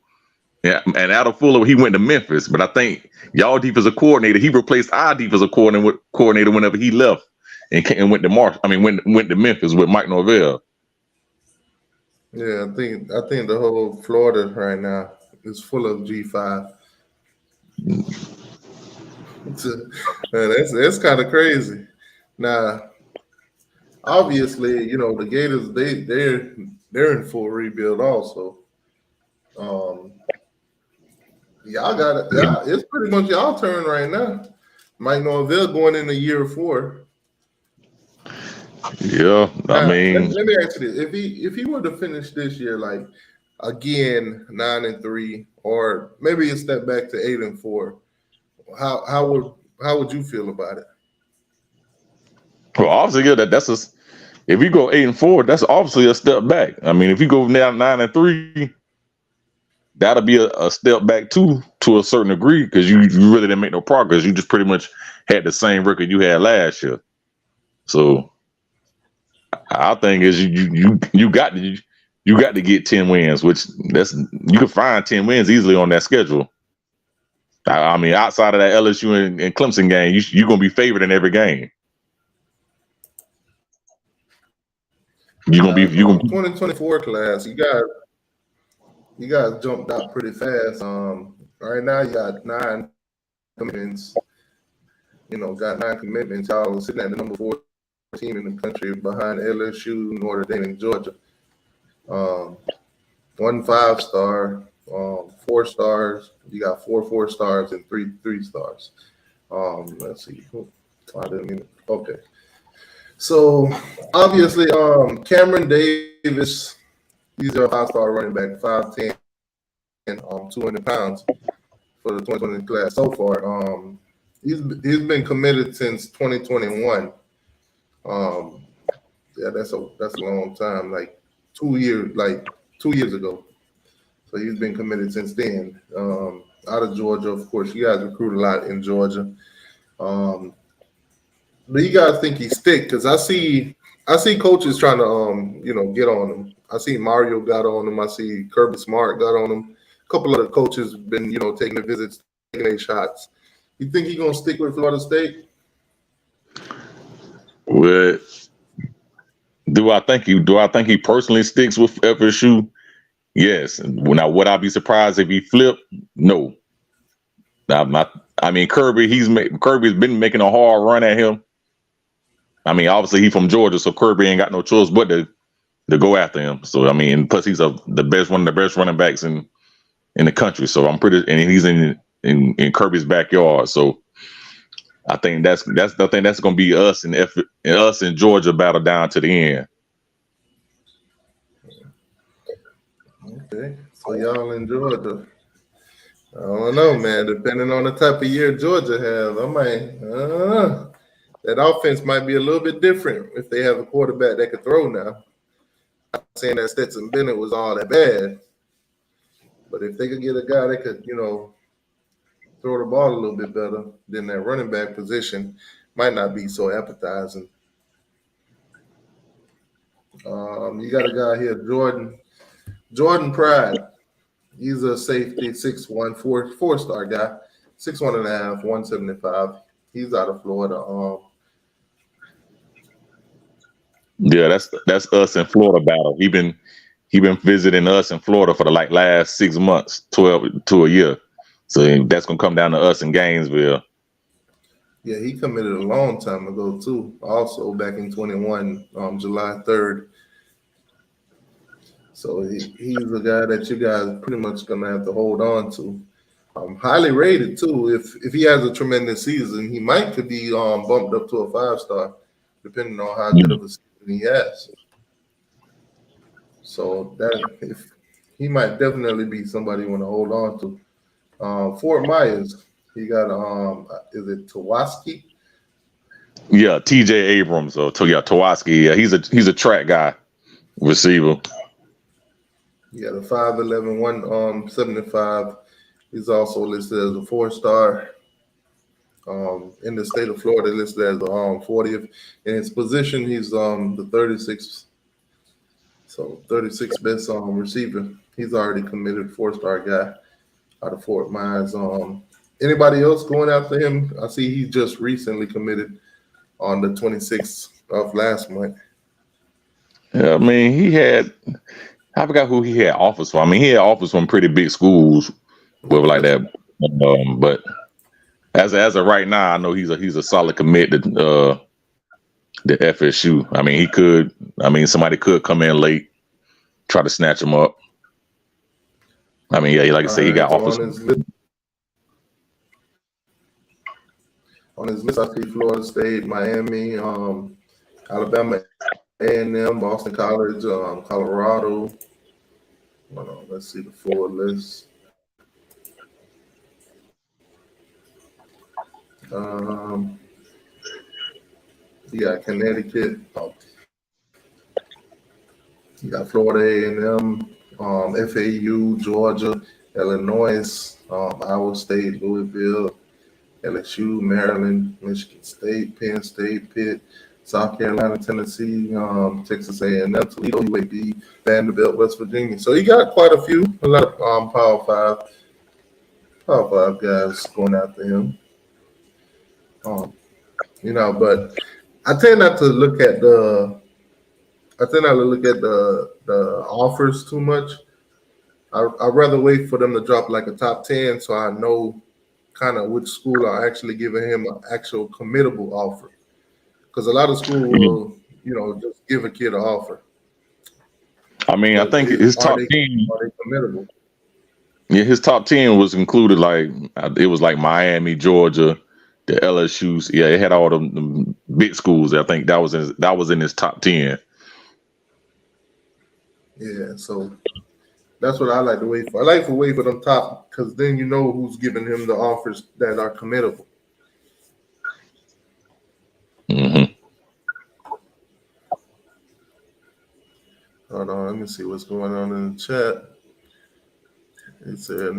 Yeah, and Adam Fuller he went to Memphis, but I think y'all defensive coordinator he replaced our defensive coordinator whenever he left and went to Marshall. I mean, went to Memphis with Mike Norvell. Yeah, I think the whole Florida right now is full of G5. That's kind of crazy. Now, obviously, the Gators they're in full rebuild also. Um, y'all got it. Yeah, it's pretty much y'all turn right now. Mike Norvell going into year 4. Yeah, I Now, mean, let me ask you this: if he were to finish this year like again 9-3, or maybe a step back to 8-4, how would you feel about it? well, obviously, yeah, that's if you go 8-4, that's obviously a step back. I mean, if you go now 9-3, that'll be a step back too, to a certain degree, because you really didn't make no progress. You just pretty much had the same record you had last year. So I think is you got to get 10 wins, which you can find 10 wins easily on that schedule. I mean, outside of that LSU and Clemson game, you're gonna be favored in every game. You're gonna be 2024 class. You guys jumped out pretty fast. Right now you got 9 commitments. Got 9 commitments. Y'all sitting at the number 4 team in the country behind LSU, Notre Dame, and Georgia. 1 5-star, 4 stars. You got 4 4-stars and 3 3-stars. Let's see. I didn't mean it. Okay. So obviously, Cameron Davis, he's a 5-star running back, 5'10", 200 pounds for the 2020 class so far. He's been committed since 2021. Yeah, that's a long time, like 2 years ago. So he's been committed since then. Out of Georgia, of course. You guys recruit a lot in Georgia. Do you guys think he stick? Because I see coaches trying to get on him. I see Mario got on him. I see Kirby Smart got on him. A couple other coaches been taking the visits, taking their shots. You think he's gonna stick with Florida State? Well, do I think he personally sticks with FSU? Yes. Now, would I be surprised if he flipped? No. I mean, Kirby's been making a hard run at him. I mean, obviously he's from Georgia, so Kirby ain't got no choice but to go after him. So I mean, plus he's one of the best running backs in the country. So and he's in Kirby's backyard. So I think that's going to be us and Georgia battle down to the end. Okay, so y'all in Georgia. I don't know, man. Depending on the type of year Georgia has, I might. That offense might be a little bit different if they have a quarterback that could throw now. I'm not saying that Stetson Bennett was all that bad, but if they could get a guy that could, throw the ball a little bit better, then that running back position might not be so appetizing. You got a guy here, Jordan Pride. He's a safety, 6'1", 4-star guy, 6'1.5", 175. He's out of Florida. Yeah, that's us in Florida battle. He been visiting us in Florida for the last 6 months, 12 to a year. So that's gonna come down to us in Gainesville. Yeah, he committed a long time ago too. Also back in 21, July 3rd. So he's a guy that you guys pretty much gonna have to hold on to. Highly rated too. If he has a tremendous season, he could be bumped up to a 5-star, depending on how good of a season he has. So if he might definitely be somebody you want to hold on to. Fort Myers, he got is it Tawaski? Yeah, TJ Abrams or Tawaski. Yeah, he's a track guy, receiver. Yeah, the 5'11", 175. He's also listed as a 4-star. in the state of Florida, listed as 40th. In his position, he's the 36th. So 36th best receiver. He's already committed, 4-star guy out of Fort Myers. Anybody else going after him? I see he just recently committed on the 26th of last month. Yeah, I mean, I forgot who he had offers for. I mean, he had offers from pretty big schools with like that. But as of right now, I know he's a solid commit to the FSU. I mean, somebody could come in late, try to snatch him up. I mean, yeah, like I said, he got offers. On his list, I see Florida State, Miami, Alabama A&M, Boston College, Colorado. Hold on, let's see the full list. You got Connecticut. You got Florida A&M, FAU, Georgia, Illinois, Iowa State, Louisville, LSU, Maryland, Michigan State, Penn State, Pitt, South Carolina, Tennessee, Texas A&M, Toledo, UAB, Vanderbilt, West Virginia. So he got quite a few, a lot of Power 5 guys going after him. But I tend not to look at the offers too much. I'd rather wait for them to drop like a top 10 so I know kind of which school are actually giving him an actual committable offer. Because a lot of schools will, just give a kid an offer. I mean, But I think his top 10. Are they committable? Yeah, his top 10 was included it was like Miami, Georgia, the LSU's. Yeah, it had all the big schools. I think that was in his top 10. Yeah, so that's what I like to wait for. I like to wait for them top because then you know who's giving him the offers that are committable. Mm-hmm. Hold on, let me see what's going on in the chat. It said,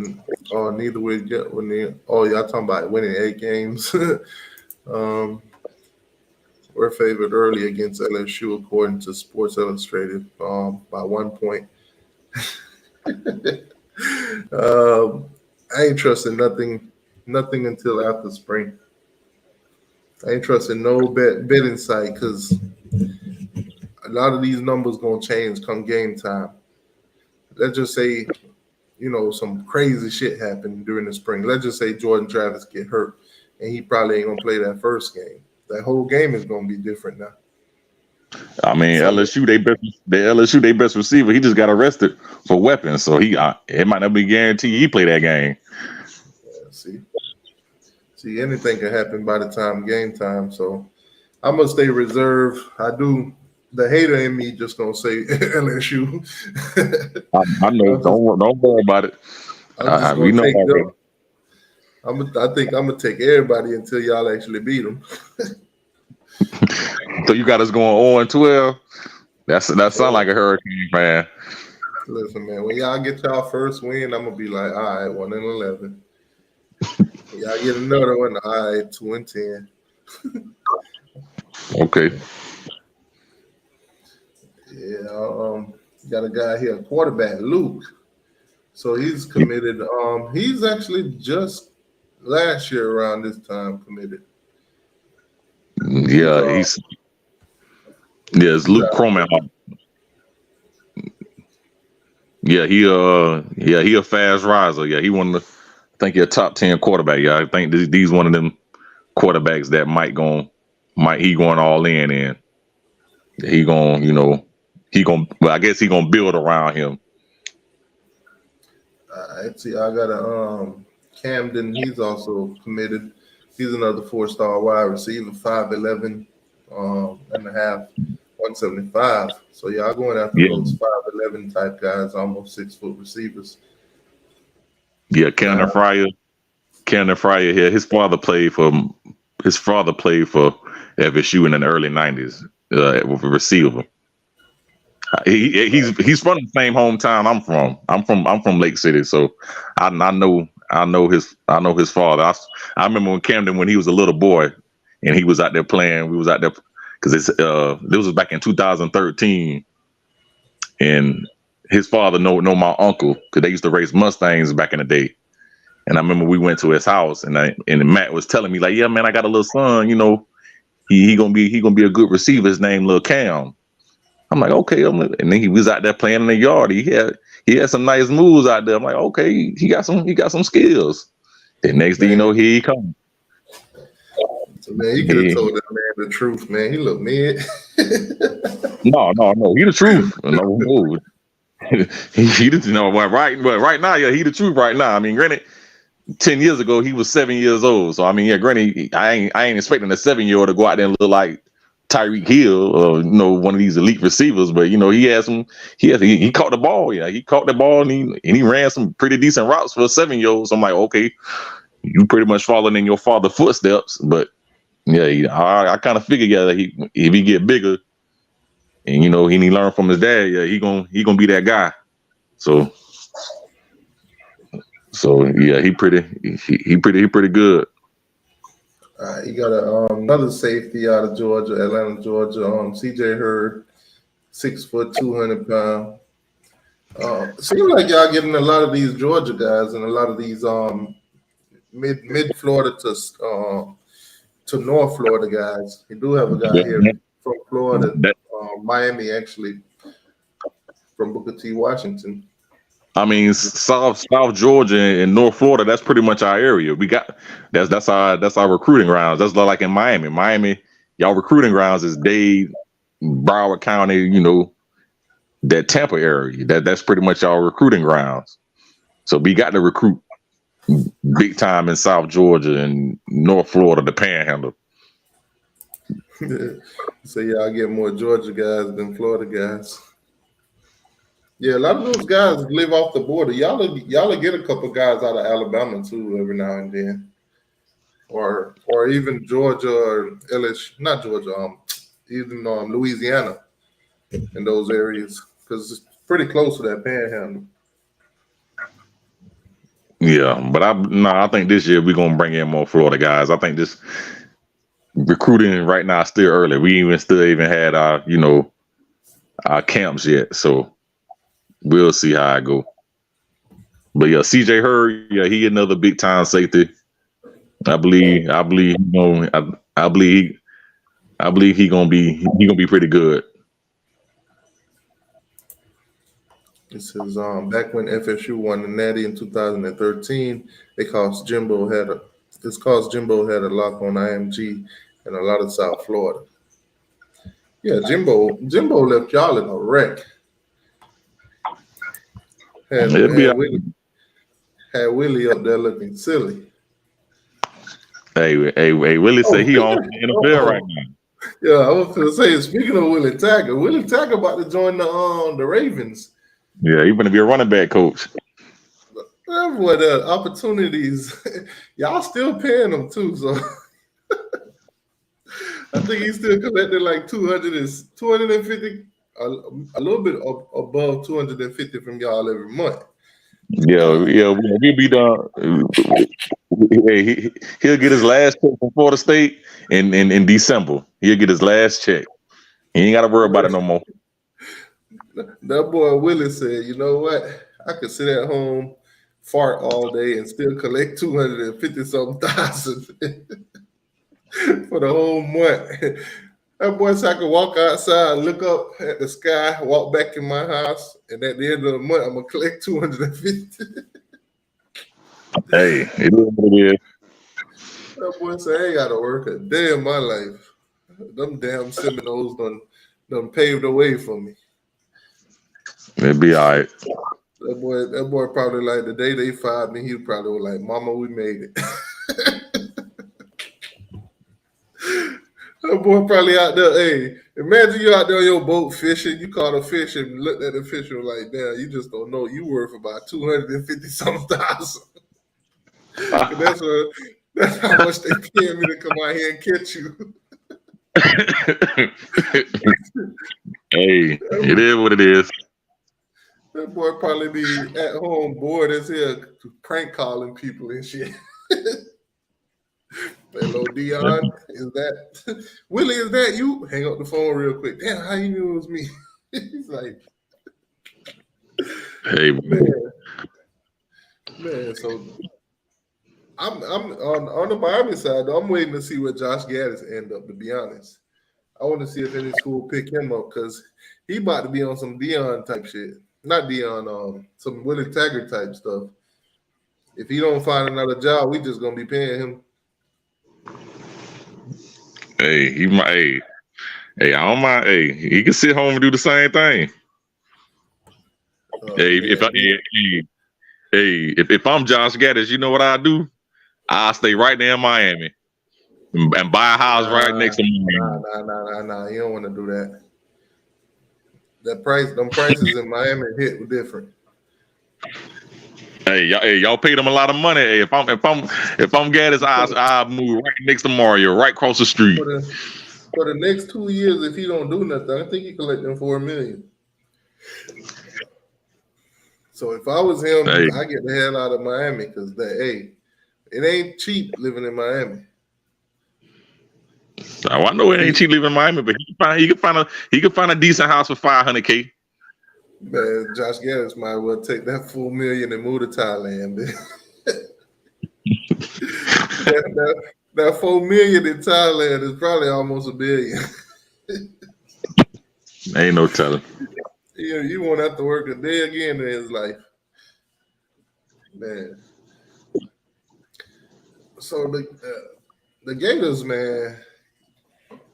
neither way get winning. Oh, y'all talking about winning 8 games. We're favored early against LSU according to Sports Illustrated by 1 point. I ain't trusting nothing until after spring. I ain't trusting no betting site because a lot of these numbers gonna change come game time. Let's just say, some crazy shit happened during the spring. Let's just say Jordan Travis get hurt and he probably ain't gonna play that first game. That whole game is gonna be different now. I mean, LSU they best receiver. He just got arrested for weapons, so it might not be guaranteed he play that game. Yeah, see, anything can happen by the time game time. So I'm gonna stay reserved. I do. The hater in me just gonna say LSU. I know. Don't worry about it. We know already. I think I'm gonna take everybody until y'all actually beat them. So you got us going 0-12. That sounds like a hurricane, man. Listen, man, when y'all get y'all first win, I'm gonna be like, all right, 1-11. Y'all get another one, all right, 2-10. Okay. Yeah, got a guy here, quarterback Luke. So he's committed. He's actually just last year around this time committed. Yeah, it's Luke Croman. Yeah, he a fast riser. Yeah, he one of the, I think he a top 10 quarterback. Yeah, I think these one of them quarterbacks that he going all in and he going, well, I guess he gonna build around him. I see. I got a Camden. He's also committed. He's another 4-star wide receiver, 5'11", and a half, 175. So y'all going after those 5'11" type guys, almost 6-foot receivers. Yeah, Cannon Fryer here. His father played for FSU in the early '90s with a receiver. He's from the same hometown I'm from. I'm from Lake City, so I know I know his father. I remember when Camden, when he was a little boy, and he was out there playing. We was out there because this was back in 2013, and his father know my uncle because they used to race Mustangs back in the day. And I remember we went to his house, and Matt was telling me like, yeah, man, I got a little son. You know, he gonna be a good receiver. His name Lil Cam. I'm like, okay. And then he was out there playing in the yard. He had some nice moves out there. I'm like, okay, he got some skills. The next thing you know, here he comes. So, man, you could have told that man the truth, man. He looked mid. No. He the truth. No. He the, right now, yeah, he the truth right now. I mean, granted, 10 years ago he was 7 years old. So I mean, yeah, granted, I ain't expecting a 7-year-old to go out there and look like Tyreek Hill or one of these elite receivers, but he caught the ball. Yeah, he caught the ball and he ran some pretty decent routes for a 7-year-old. So I'm like, okay, you pretty much following in your father's footsteps. But yeah, I kind of figured that if he get bigger and he learn from his dad, yeah, he gonna be that guy. So yeah, he pretty good. You got another safety out of Georgia, Atlanta, Georgia. CJ Hurd, 6 foot, 200 pounds. Seems like y'all getting a lot of these Georgia guys and a lot of these mid Florida to North Florida guys. You do have a guy here from Florida, Miami, actually, from Booker T. Washington. I mean, South Georgia and North Florida, that's pretty much our area. We got that's our recruiting grounds. That's like in Miami. Miami, y'all recruiting grounds is Dade, Broward County, that Tampa area. That's pretty much our recruiting grounds. So we got to recruit big time in South Georgia and North Florida, the Panhandle. So y'all get more Georgia guys than Florida guys. Yeah, a lot of those guys live off the border. Y'all get a couple guys out of Alabama too every now and then, or even Georgia or LSU, not Georgia, even Louisiana in those areas because it's pretty close to that Panhandle. Yeah, but I think this year we're gonna bring in more Florida guys. I think this recruiting right now is still early. We still even had our camps yet, so. We'll see how I go. But yeah, CJ Hurd, yeah, he another big time safety. I believe he gonna be pretty good. It says back when FSU won the Natty in 2013, it's caused Jimbo had a lock on IMG and a lot of South Florida. Yeah, Jimbo left y'all in a wreck. Had Willie up there looking silly. Hey, Willie said he on the NFL right now. Yeah, I was going to say, speaking of Willie Taggart about to join the Ravens. Yeah, he going to be a running back coach. What opportunities. Y'all still paying him too, so I think he's still collecting like 250, a little bit above 250 from y'all every month. Yeah, we'll be done. He'll get his last check from Florida State in December. He'll get his last check. He ain't got to worry about it no more. That boy Willie said, you know what? I could sit at home, fart all day, and still collect 250-something thousand for the whole month. That boy said I could walk outside, look up at the sky, walk back in my house, and at the end of the month, I'm going to collect 250. Hey, it is what it is. That boy said, I ain't got to work a day in my life. Them damn Seminoles done paved the way for me. It'll be all right. That boy probably like the day they fired me, he probably was like, Mama, we made it. That boy probably out there. Hey, imagine you out there on your boat fishing. You caught a fish and looked at the fish and was like, damn, you just don't know. You worth about 250-something thousand. That's how much they paying me to come out here and catch you. Hey, it is what it is. That boy probably be at home bored as hell, prank calling people and shit. Hello, Dion. Is that Willie? Is that you? Hang up the phone real quick. Damn, how you knew it was me? He's like, Hey, man. So I'm on the Miami side. Though, I'm waiting to see where Josh Gaddis end up. To be honest, I want to see if any school pick him up because he about to be on some Dion type shit. Not Dion, some Willie Taggart type stuff. If he don't find another job, we just gonna be paying him. hey, he might. Hey, I don't mind. Hey, he can sit home and do the same thing. Hey, if I'm Josh Gaddis, you know what I do? I'll stay right there in Miami and buy a house right next to Miami. Nah. You don't want to do that. Them prices in Miami hit different. Hey, y'all paid him a lot of money. Hey, if I'm Gaddis, I move right next to Mario, right across the street. For the next 2 years, if he don't do nothing, I think he collecting $4 million. So if I was him, I get the hell out of Miami because it ain't cheap living in Miami. Oh, I know it ain't cheap living in Miami, but he could find a decent house for $500K. Man, Josh Gaddis might well take that $4 million and move to Thailand. that $4 million in Thailand is probably almost $1 billion. Ain't no telling. Yeah, you won't have to work a day again in his life, man. So the Gators, man,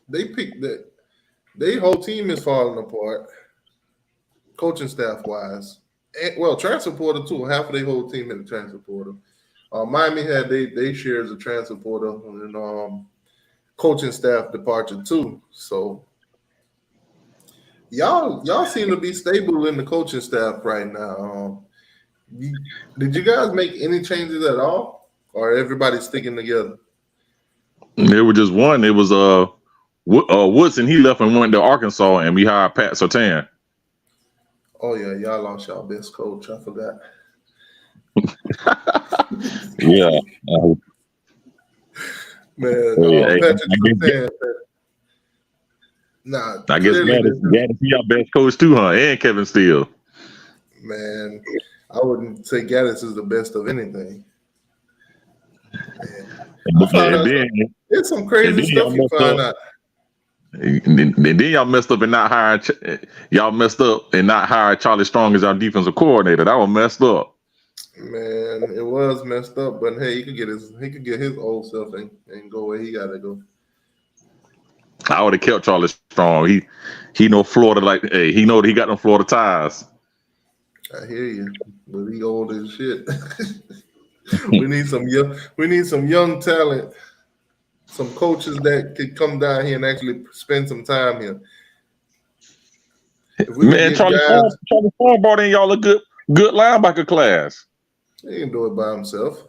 they picked that. Their whole team is falling apart, coaching staff wise. Well, transfer portal too. Half of their whole team in the transfer portal. Miami had they shares of transfer portal and coaching staff departure too. So y'all seem to be stable in the coaching staff right now. Did you guys make any changes at all, or everybody sticking together? There was just one. It was Woodson. He left and went to Arkansas, and we hired Pat Surtain. Oh yeah, y'all lost y'all best coach. I forgot. Yeah, man. Patrick Surtain. Nah, I guess Gaddis be our best coach too, huh? And Kevin Steele. Man, I wouldn't say Gaddis is the best of anything. It's some crazy stuff you find out. And then y'all messed up and not hired. Y'all messed up and not hired Charlie Strong as our defensive coordinator. That was messed up. Man, it was messed up, but hey, he could get his old self and go where he gotta go. I would have kept Charlie Strong. He know Florida like he know that he got them Florida ties. I hear you, but he old as shit. we need some young talent, some coaches that could come down here and actually spend some time here. Man, Charlie Strong brought in y'all a good linebacker class. He can do it by himself.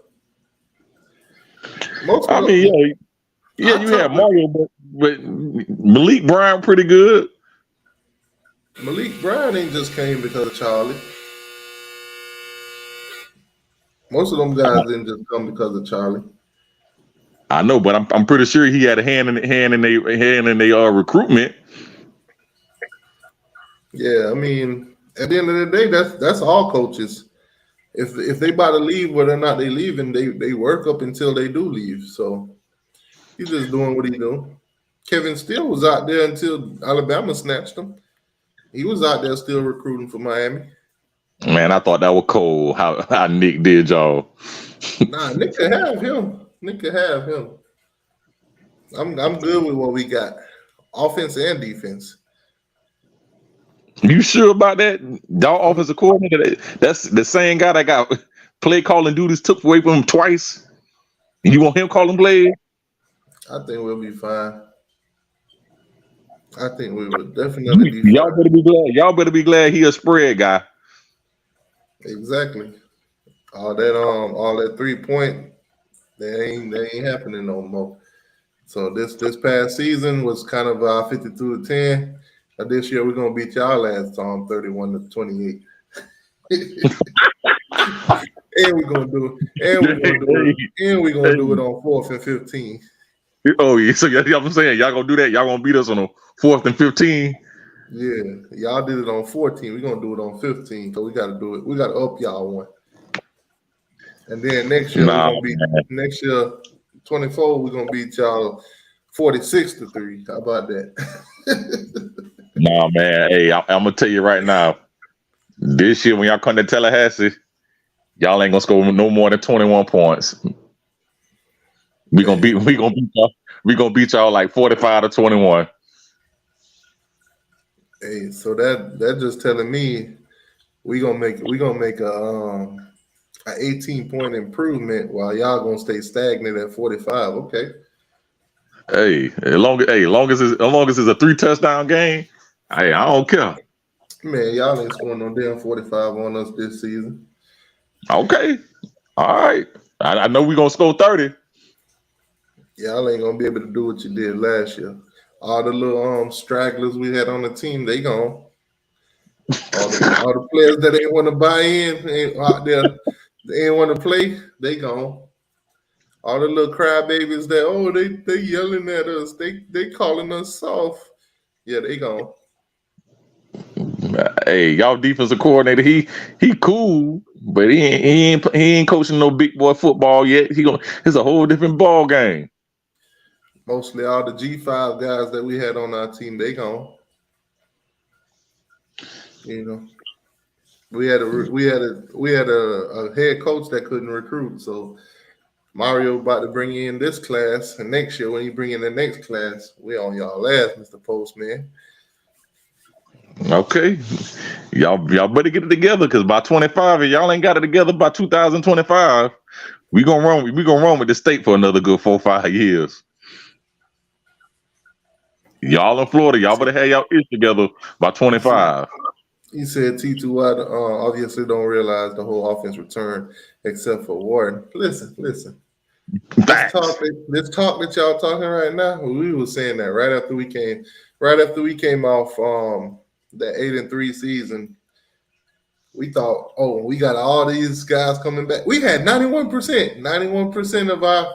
Yeah, you have Mario, but Malik Brown pretty good. Malik Brown ain't just came because of Charlie. Most of them guys didn't just come because of Charlie. I know, but I'm pretty sure he had a hand in their recruitment. Yeah, I mean, at the end of the day, that's all coaches. If they about to leave, whether or not they leaving, they work up until they do leave. So he's just doing what he do. Kevin Steele was out there until Alabama snatched him. He was out there still recruiting for Miami. Man, I thought that was cold how Nick did y'all. Nah, Nick could have him. I'm good with what we got, offense and defense. You sure about that? Y'all offensive coordinator, that's the same guy that got play calling duties took away from him twice. You want him calling plays? I think we'll be fine. I think we will definitely be fine. Y'all better be glad he a spread guy. Exactly. All that 3-point, they ain't happening no more. So this past season was kind of 52-10. This year we're gonna beat y'all ass 31-28. And we're gonna do it. And we're gonna do it. And we're gonna do it on 4th and 15. Oh yeah, so y'all I'm saying y'all gonna do that. Y'all gonna beat us on the 4th and 15. Yeah, y'all did it on 14. We're gonna do it on 15. So we gotta do it. We gotta up y'all one. And then next year we're gonna beat next year 24. We're gonna beat y'all 46-3. How about that? Nah, man. Hey, I'm gonna tell you right now. This year when y'all come to Tallahassee, y'all ain't gonna score no more than 21 points. We gonna beat y'all. We gonna beat y'all like 45-21. Hey, so that just telling me we gonna make a 18-point improvement while y'all gonna stay stagnant at 45. Okay. Hey, as long as it's a 3-touchdown game, hey, I don't care. Man, y'all ain't scoring no damn 45 on us this season. Okay. All right. I know we're gonna score 30. Y'all ain't gonna be able to do what you did last year. All the little stragglers we had on the team, they gone. All the players that ain't want to buy in ain't out there, they ain't want to play, they gone. All the little crybabies that they yelling at us, they calling us soft. Yeah, they gone. Hey, y'all defensive coordinator, he cool, but he ain't coaching no big boy football yet. It's a whole different ball game. Mostly all the G5 guys that we had on our team, they gone. You know, we had a head coach that couldn't recruit. So Mario about to bring in this class, and next year when you bring in the next class, we on y'all ass, Mr. Postman. Okay, y'all better get it together because by 25, if y'all ain't got it together by 2025, we gonna run with the state for another good 4-5 years. Y'all in Florida, y'all better have y'all ish together by 25. He said T2Y obviously don't realize the whole offense return except for Warden. Listen. This talk that y'all talking right now, we were saying that right after we came off that 8-3 season. We thought, we got all these guys coming back. We had 91% of our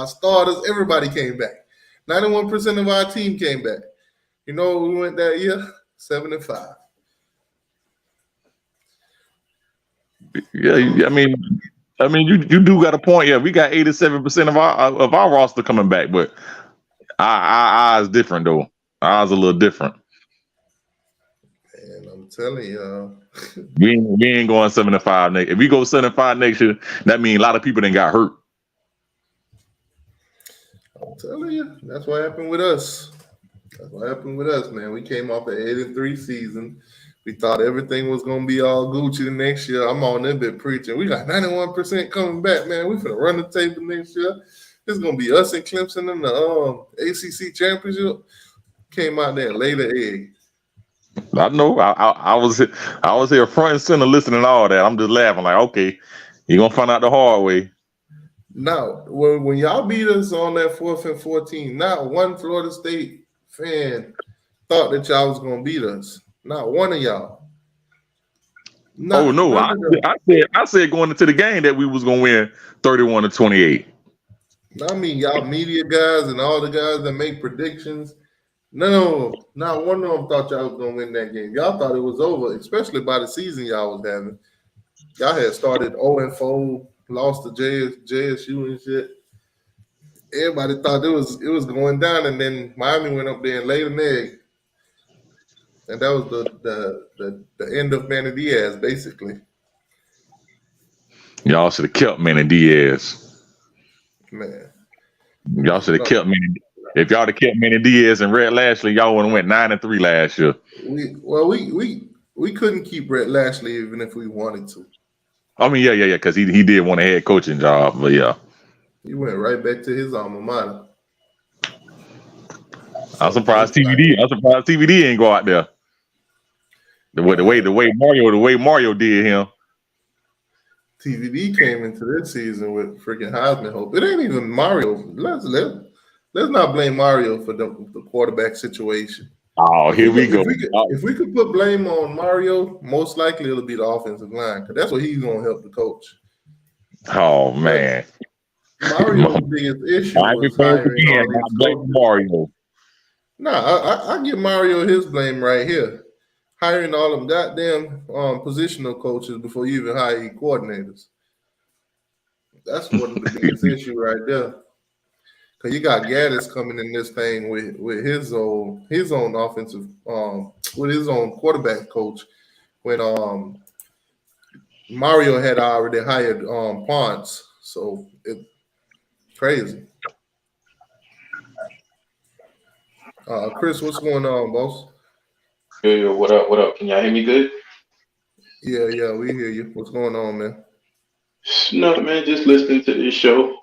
starters, everybody came back. 91% of our team came back. You know, we went that year 7-5. Yeah, I mean, you do got a point. Yeah, we got 87% of our roster coming back, but our eyes different though. Ours a little different. And I'm telling y'all, we ain't going 7-5 next. If we go 7-5 next year, that means a lot of people done got hurt. I'm telling you, that's what happened with us. That's what happened with us, man. We came off the 8-3 season. We thought everything was gonna be all Gucci the next year. I'm on that bit preaching. We got 91% coming back, man. We finna run the table next year. It's gonna be us and Clemson in the ACC championship. Came out there and laid the egg. I know. I was here front and center listening to all that. I'm just laughing like, okay, you're gonna find out the hard way. Now, when y'all beat us on that 4th and 14, not one Florida State fan thought that y'all was gonna beat us. Not one of y'all. Oh no! I said going into the game that we was gonna win 31-28. I mean, y'all media guys and all the guys that make predictions. No, not one of them thought y'all was gonna win that game. Y'all thought it was over, especially by the season y'all was having. Y'all had started 0-4, lost to JSU and shit. Everybody thought it was going down, and then Miami went up there and laid an egg. And that was the end of Manny Diaz, basically. Y'all should have kept Manny Diaz. Man. Y'all should have kept Manny. If y'all had kept Manny Diaz and Red Lashley, y'all would have went 9-3 last year. We couldn't keep Red Lashley even if we wanted to. I mean, yeah, because he did want a head coaching job, but yeah. He went right back to his alma mater. I'm surprised TVD ain't go out there. The way Mario did him. TVD came into this season with freaking Heisman hope. It ain't even Mario. Let's not blame Mario for the quarterback situation. Oh, here we go. If we could put blame on Mario, most likely it'll be the offensive line because that's what he's gonna help the coach. Oh man, Mario's biggest issue Miami was fans hiring again. all Not these blame coaches. Mario. I give Mario his blame right here. Hiring all them goddamn positional coaches before you even hire your coordinators. That's one of the biggest issue right there. Cause you got Gaddis coming in this thing with his own offensive with his own quarterback coach when Mario had already hired Ponce. So it's crazy. Chris, what's going on, boss? Yo, what up? What up? Can y'all hear me good? Yeah, we hear you. What's going on, man? No, man, just listening to this show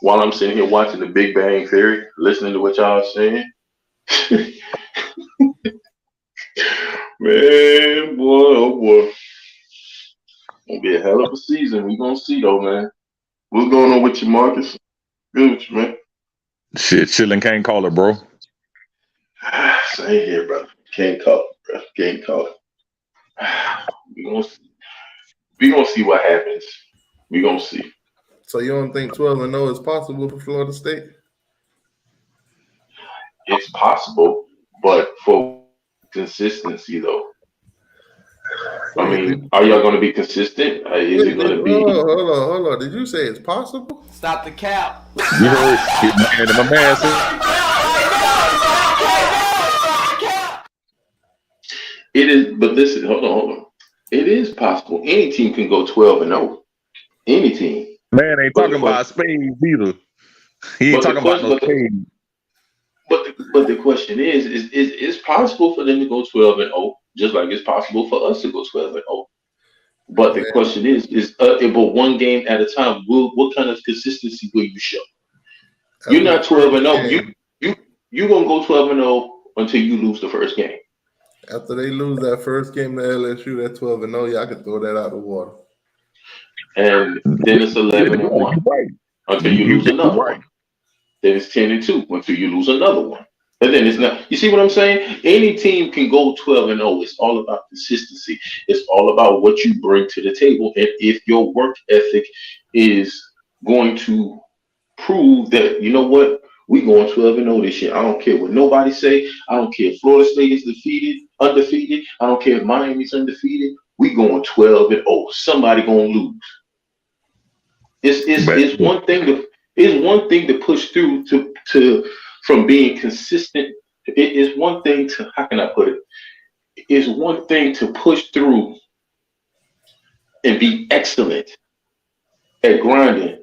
while I'm sitting here watching The Big Bang Theory, listening to what y'all are saying. Man, boy, oh boy. Gonna be a hell of a season. We gonna see though, man. What's going on with you, Marcus? Good with you, man. Shit, chilling can't call it, bro. Same here, brother. Can't call it, bro. Can't call it. We gonna see what happens. We gonna see. So you don't think 12-0 is possible for Florida State? It's possible, but for consistency, though. I mean, are y'all going to be consistent? Is it going to be? Hold on. Did you say it's possible? Stop the cap. You heard and my man said, It is, but listen, hold on. It is possible. Any team can go 12-0. Any team. man ain't talking about spades either. He ain't talking about no spades. But the question is it's possible for them to go 12-0, just like it's possible for us to go 12-0. But the question is but one game at a time. What kind of consistency will you show? You're not 12-0. You're gonna go 12-0 until you lose the first game. After they lose that first game to LSU, that 12-0, yeah, I could throw that out the water. And then it's 11-1 until you lose another one. Then it's 10-2 until you lose another one. And then it's not. You see what I'm saying? Any team can go 12-0. It's all about consistency. It's all about what you bring to the table, and if your work ethic is going to prove that, you know what, we going 12-0 this year. I don't care what nobody say. I don't care if Florida State is undefeated. I don't care if Miami's undefeated. We going 12-0. Somebody gonna lose. It's one thing to push through to from being consistent. It is one thing to, how can I put it? It's one thing to push through and be excellent at grinding,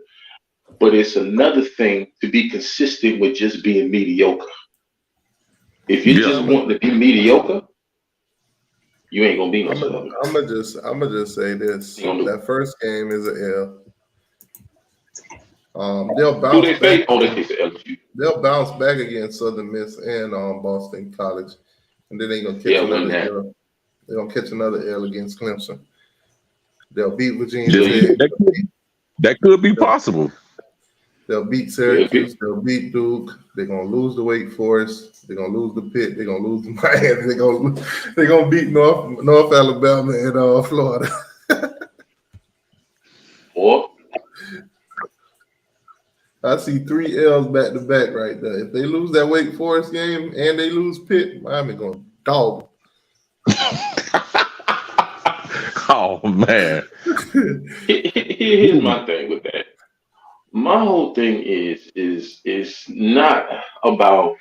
but it's another thing to be consistent with just being mediocre. If you just want to be mediocre, you ain't gonna be no sub. I'm gonna just say this: that first game is an L. They'll bounce back. They'll bounce back against Southern Miss and Boston College, and then they're gonna catch another L. They're gonna catch another L against Clemson. They'll beat Virginia Tech. That could be possible. They'll beat Syracuse. They'll beat Duke. They're gonna lose to Wake Forest. They're gonna lose to Pitt. They're gonna lose to Miami. They're gonna beat North Alabama and Florida. Or I see 3 L's back to back right there. If they lose that Wake Forest game and they lose Pitt, Miami gonna dog. Oh man. Here's my thing with that. My whole thing is not about,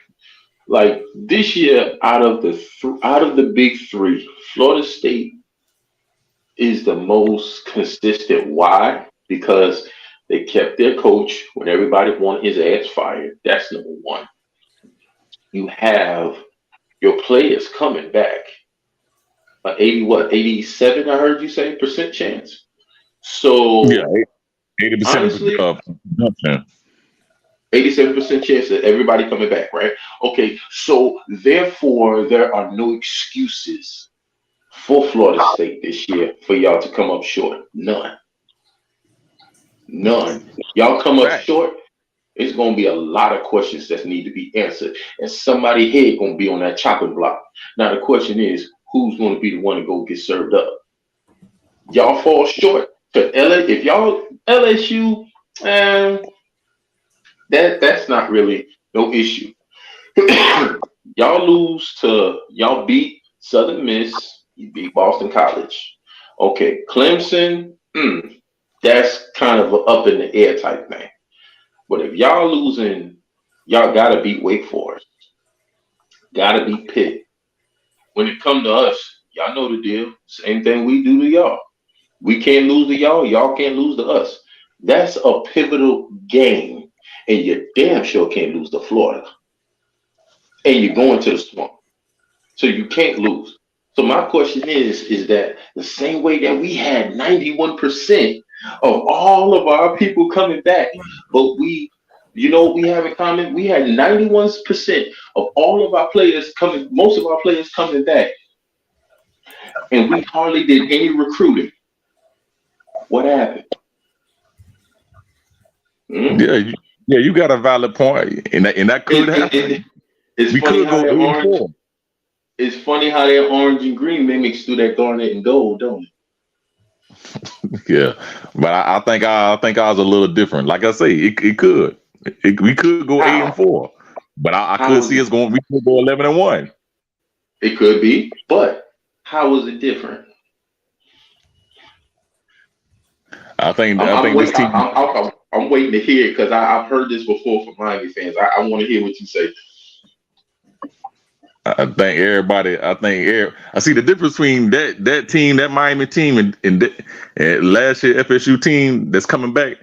like, this year out of the big three, Florida State is the most consistent. Why? Because they kept their coach when everybody wanted his ass fired. That's number one. You have your players coming back. 87, I heard you say, percent chance. So yeah, 80%. 87% chance of everybody coming back, right? Okay, so therefore there are no excuses for Florida State this year for y'all to come up short. None. Y'all come up short. It's gonna be a lot of questions that need to be answered, and somebody head gonna be on that chopping block. Now the question is, who's gonna be the one to go get served up? Y'all fall short to LA. If y'all LSU, that's not really no issue. Y'all beat Southern Miss, you beat Boston College. Okay, Clemson, that's kind of an up in the air type thing. But if y'all losing, y'all gotta beat Wake Forest, gotta beat Pitt. When it come to us, y'all know the deal. Same thing we do to y'all. We can't lose to y'all, y'all can't lose to us. That's a pivotal game, and you damn sure can't lose to Florida. And you're going to the swamp. So you can't lose. So my question is that the same way that we had 91% of all of our people coming back, but we have in common? We had 91% of all of our players coming, most of our players coming back, and we hardly did any recruiting. What happened? Yeah, you got a valid point, and that could happen. It's we funny could how go that 8-4. orange. It's funny how that orange and green mimics through that garnet and gold, don't it? Yeah, but I think ours a little different. Like I say, it could. We could go 8-4, but I could see us going. We could go 11-1. It could be, but how is it different? I think I'm this team. I'm waiting to hear it because I've heard this before from Miami fans. I want to hear what you say. I see the difference between that team, that Miami team, and last year FSU team that's coming back.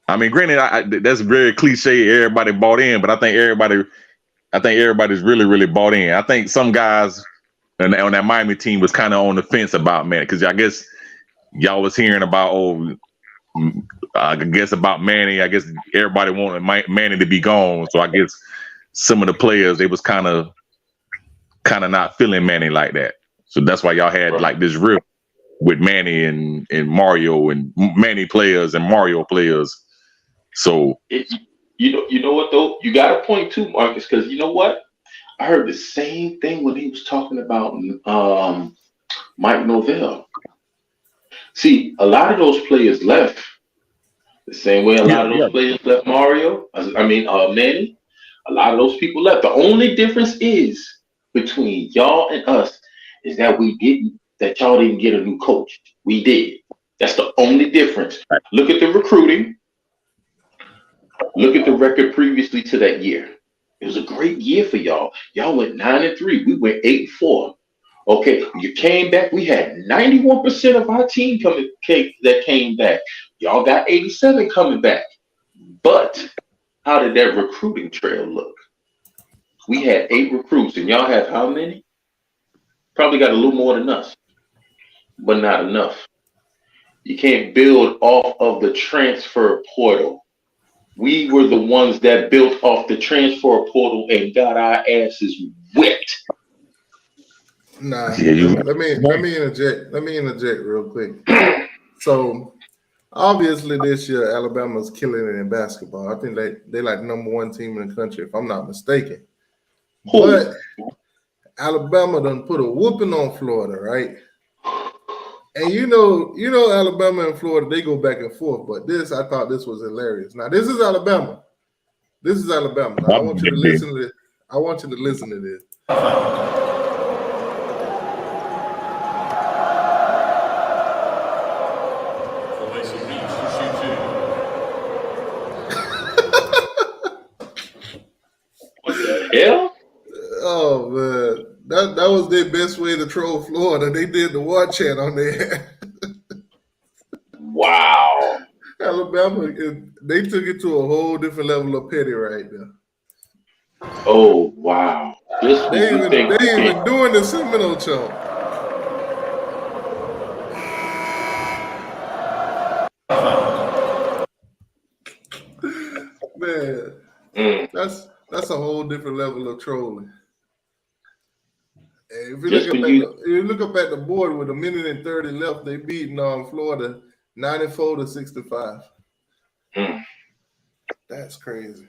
I mean, granted, that's very cliche. Everybody bought in, but I think everybody's really, really bought in. I think some guys on that Miami team was kind of on the fence about Manny, because I guess y'all was hearing about about Manny. I guess everybody wanted Manny to be gone, so I guess some of the players, they was kind of not feeling Manny like that. So that's why y'all had like this rift with Manny and Mario, and Manny players and Mario players. So you know what though? You got a point too, Marcus, because you know what? I heard the same thing when he was talking about Mike Norvell. See, a lot of those players left the same way a lot of those players left Mario. Manny. A lot of those people left. The only difference is between y'all and us is that y'all didn't get a new coach. We did. That's the only difference. Look at the recruiting. Look at the record previously to that year. It was a great year for y'all. Y'all went 9-3. We went 8-4. Okay, you came back. We had 91% of our team that came back. Y'all got 87 coming back. But how did that recruiting trail look? We had 8 recruits, and y'all have how many? Probably got a little more than us, but not enough. You can't build off of the transfer portal. We were the ones that built off the transfer portal and got our asses whipped. Nah, let me interject real quick. So obviously this year Alabama's killing it in basketball. I think they like #1 team in the country, if I'm not mistaken. But Alabama done put a whooping on Florida, right? And you know Alabama and Florida, they go back and forth. But I thought this was hilarious. Now this is Alabama. Now, I want you to listen to this. I want you to listen to this. What the hell? Oh man, that was their best way to troll Florida. They did the war chant on there. Wow. Alabama, they took it to a whole different level of petty right now. Oh wow. They even doing the Seminole chant. Man, that's a whole different level of trolling. And if you look up at the board with 1:30 left, they beating Florida 94-65. That's crazy.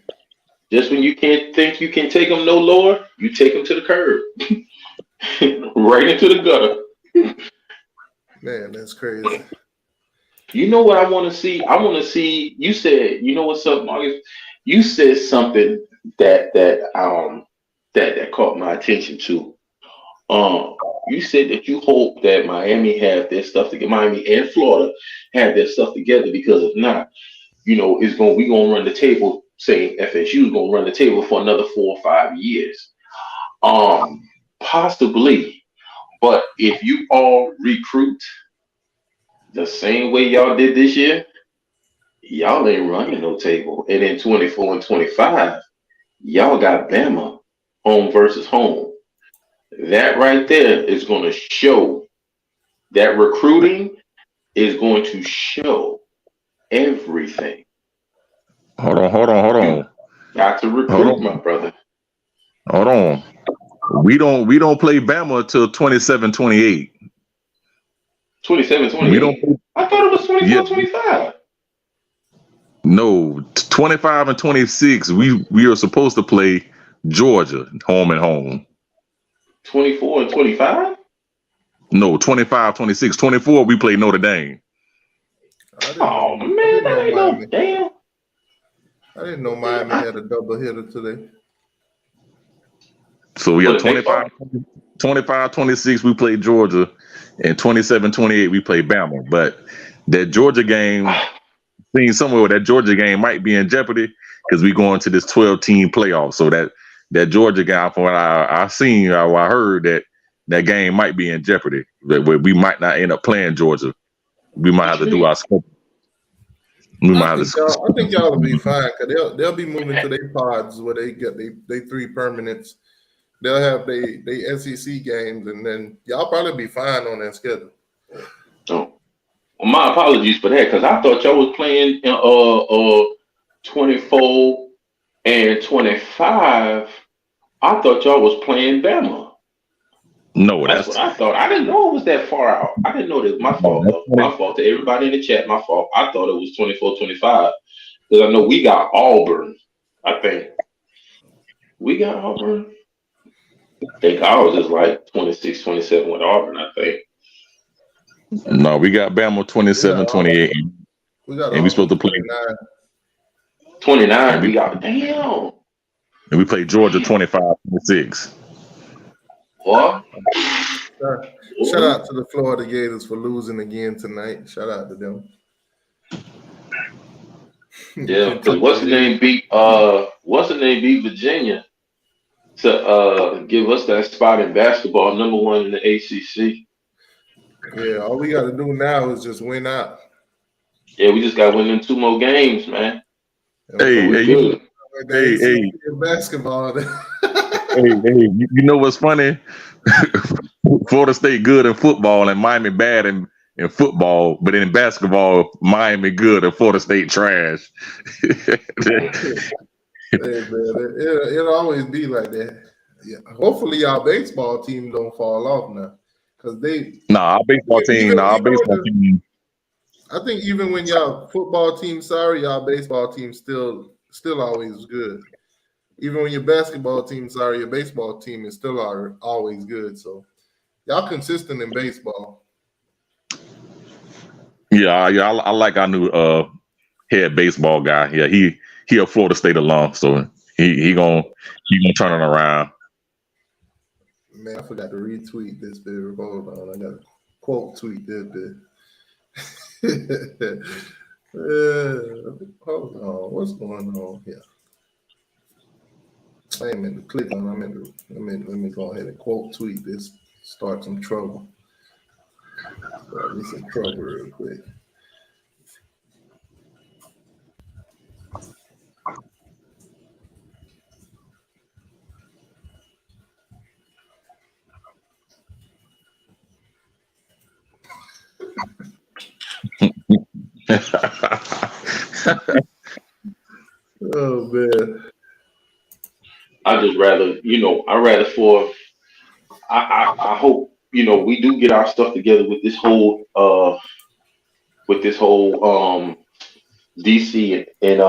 Just when you can't think you can take them no lower, you take them to the curb, right into the gutter. Man, that's crazy. You know what I want to see? I want to see. You said, you know what's up, Marcus? You said something that caught my attention too. You said that you hope that Miami have their stuff together. Miami and Florida have their stuff together because if not, we gonna run the table. Saying FSU is gonna run the table for another 4 or 5 years. Possibly, but if you all recruit the same way y'all did this year, y'all ain't running no table. And in 24 and 25, y'all got Bama home versus home. That right there is going to show that recruiting is going to show everything. Hold on. Got to recruit, my brother. Hold on. We don't play Bama until 27-28. 27-28? I thought it was 24-25. No, 25 and 26. We are supposed to play Georgia home and home. 24 and 25? No, 25, 26. 24, we play Notre Dame. Oh, man, that ain't no damn. I didn't know Miami had a double hitter today. So we have 25, 26, we play Georgia, and 27, 28, we play Bama. But that Georgia game, seeing somewhere where that Georgia game might be in jeopardy because we go into this 12-team playoff. So that Georgia game, from what I seen, I heard that game might be in jeopardy. That we might not end up playing Georgia. We might have to do our schedule. I think y'all will be fine because they'll be moving to their pods where they get they 3 permanents. They'll have they SEC games, and then y'all probably be fine on that schedule. Oh, well, my apologies for that because I thought y'all was playing 24 and 25. I thought y'all was playing Bama. No, that's what I thought. I didn't know it was that far out. I didn't know that. My fault, though. My fault to everybody in the chat. My fault. I thought it was 24-25 because I know we got Auburn. I think we got Auburn. I think ours is like 26-27 with Auburn. I think. No, we got Bama 27-28. And we supposed to play 29. We got damn. And we play Georgia 25-26. What? Shout out to the Florida Gators for losing again tonight. Shout out to them. Yeah, because what's the name beat Virginia to give us that spot in basketball, number 1 in the ACC. Yeah, all we got to do now is just win out. Yeah, we just got to win them 2 more games, man. Hey, basketball. hey, you know what's funny? Florida State good in football and Miami bad in football, but in basketball, Miami good and Florida State trash. Hey, man, it'll always be like that. Yeah. Hopefully, y'all baseball team don't fall off now, because our baseball team. I think even when y'all football team sorry, y'all baseball team still always good. Even when your basketball team sorry, your baseball team is still always good. So y'all consistent in baseball. Yeah, I like our new head baseball guy. Yeah, he a Florida State alum, so he gonna turn it around. Man, I forgot to retweet this bit. Hold on, I gotta quote tweet this bit. Hold on, what's going on here? I ain't meant to click on. Let me go ahead and quote tweet this. Start some trouble. Start me some trouble real quick. Oh man. I just rather, I hope, we do get our stuff together with this whole DC and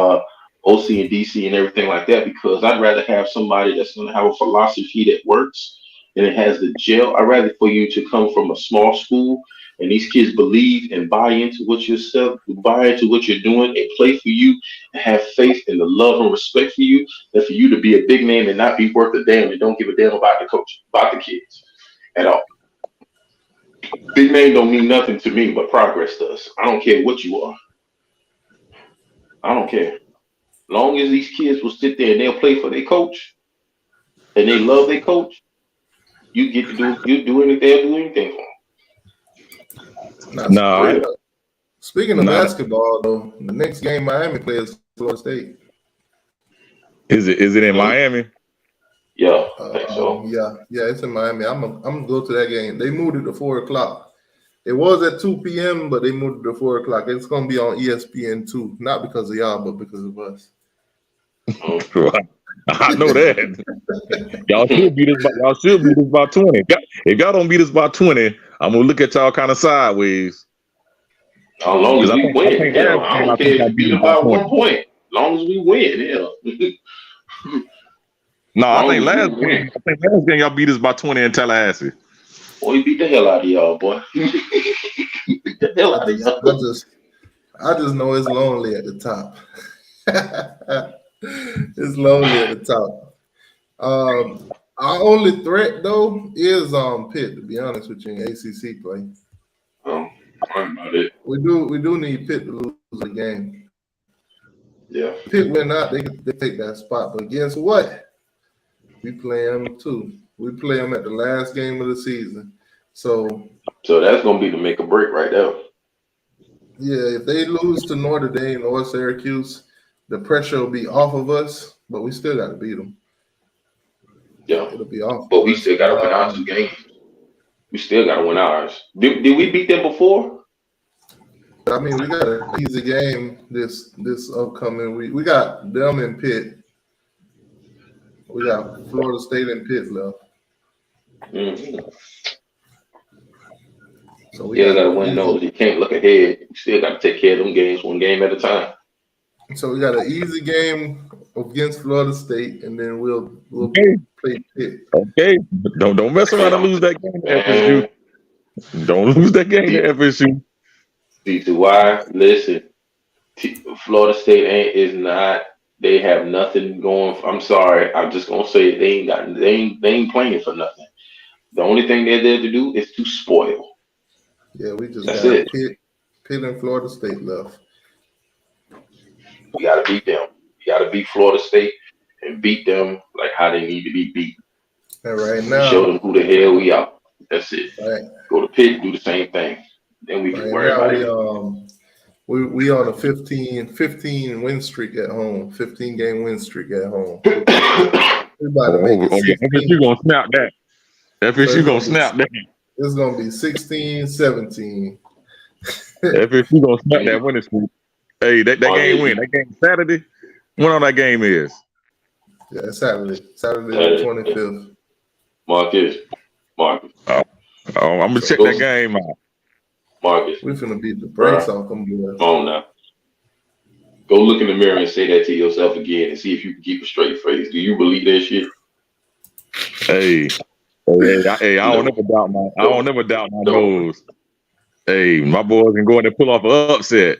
OC and DC and everything like that, because I'd rather have somebody that's going to have a philosophy that works and it has the gel. I'd rather for you to come from a small school and these kids believe and buy into what buy into what you're doing and play for you and have faith and the love and respect for you, than for you to be a big name and not be worth a damn and don't give a damn about the coach, about the kids at all. Big name don't mean nothing to me, but progress does. I don't care what you are. I don't care. Long as these kids will sit there and they'll play for their coach and they love their coach, you get to do anything, they'll do anything for them. No. Speaking of basketball, though, the next game Miami plays Florida State. Is it in Miami? Yeah, I think so. Yeah, it's in Miami. I'm gonna go to that game. They moved it to 4:00. It was at 2 p.m., but they moved it to 4:00. It's gonna be on ESPN2, not because of y'all, but because of us. I know that. Y'all should beat us by 20. If y'all don't beat us by 20, I'm gonna look at y'all kind of sideways. As long as we win, I don't care if you beat them by 1 point. As long as we win, No, I think last game y'all beat us by 20 in Tallahassee. Boy, you beat the hell out of y'all, boy. Beat the hell out of y'all. I just know it's lonely at the top. It's lonely at the top. Our only threat though is Pitt, to be honest with you, in ACC play. About it. We do need Pitt to lose the game. Yeah. Pitt win out, they take that spot. But guess what? We play them too. We play them at the last game of the season. So that's gonna be the make or break right there. Yeah, if they lose to Notre Dame or Syracuse, the pressure will be off of us, but we still got to beat them. Yeah, it'll be off. But we still got to win our 2 games. We still got to win ours. Did we beat them before? I mean, we got an easy game this upcoming week. We got them and Pitt. We got Florida State and Pitt left. Mm-hmm. So we got to win those. You can't look ahead. You still got to take care of them games 1 game at a time. So we got an easy game against Florida State, and then we'll play Pitt. Okay, don't mess around and lose that game to FSU. Don't lose that game to FSU. T2Y, listen. Florida State is not. They have nothing going. I'm sorry. I'm just gonna say it. They ain't playing for nothing. The only thing they're there to do is to spoil. Yeah, we just That's got it. Pitt and Florida State left. We got to beat them. We got to beat Florida State and beat them like how they need to be beat. And right now, show them who the hell we are. That's it. Right. Go to Pitt, do the same thing. Then we can worry about it. We on a 15 win streak at home. 15 game win streak at home. We're about to make it FSU gonna snap that. FSU gonna snap that. It's gonna be 16-17. FSU gonna snap that winning streak. Hey, that game win. That game Saturday. When on that game is? Yeah, Saturday the 25th. Marcus. Oh, I'm gonna check that game out. Marcus. We're finna beat the brakes off them boys. Come on now. Go look in the mirror and say that to yourself again and see if you can keep a straight face. Do you believe that shit? Hey, I don't never doubt my nose. Hey, my boys can go in and pull off an upset.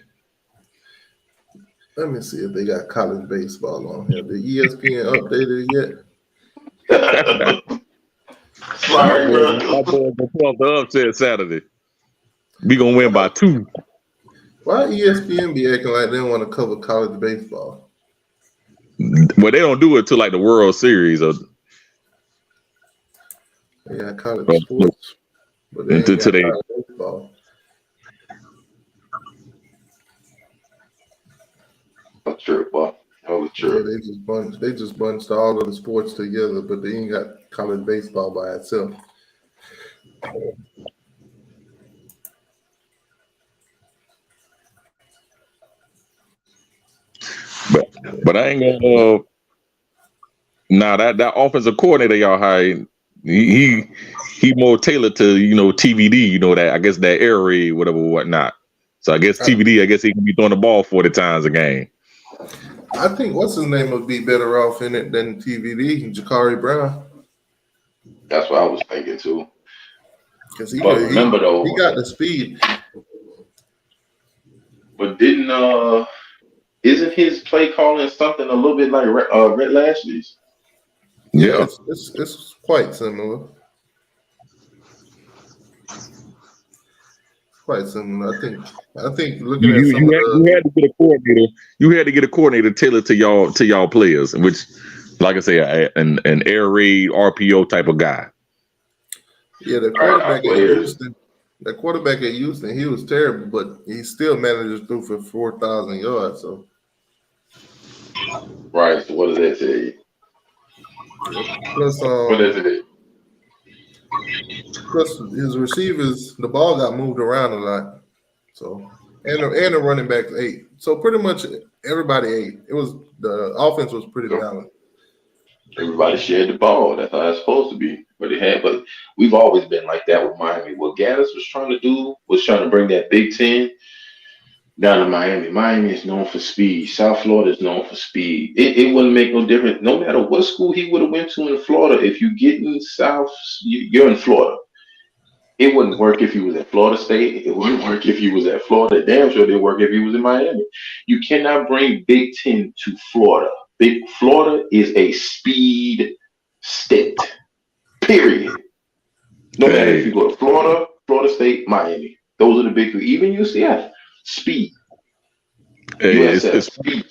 Let me see if they got college baseball on here. The ESPN updated yet? Sorry, bro. My boys can pull off the upset Saturday. We gonna win by 2. Why ESPN be acting like they don't want to cover college baseball? Well, they don't do it till like the World Series or they got college sports, but they ain't got college baseball. That's true, boy. That was true. Yeah, they just bunched all of the sports together, but they ain't got college baseball by itself. But I ain't gonna. That offensive coordinator y'all hired, he more tailored to TVD, that I guess that air raid, whatever, whatnot. So I guess TVD, he can be throwing the ball 40 times a game. I think what's his name would be better off in it than TVD, Jakari Brown, That's what I was thinking too. because But remember he though, got the speed. but isn't his play calling something a little bit like Red Lashley's? Yeah, Yeah. it's quite similar. Quite similar. I think looking at some of You had to get a coordinator. You had to get a coordinator tailored to y'all players, which, like I say, an air raid RPO type of guy. the quarterback at Houston, he was terrible, but he still managed to throw for 4,000 yards. So Right. So what does that tell you? plus What does it? plus his receivers, the ball got moved around a lot. So and the running backs ate. So pretty much everybody ate. It was the offense was pretty balanced. Everybody shared the ball. That's how it's supposed to be. But we've always been like that with Miami. What Gaddis was trying to do was trying to bring that Big Ten down to Miami. Miami is known for speed. South Florida is known for speed. It wouldn't make no difference. No matter what school he would have went to in Florida, if you get in South, you're in Florida. It wouldn't work if he was at Florida State. It wouldn't work if he was at Florida. Damn sure it didn't work if he was in Miami. You cannot bring Big Ten to Florida. Florida is a speed state. Period. No matter if you go to Florida, Florida State, Miami. Those are the big three. Even UCF. Speed. Speed.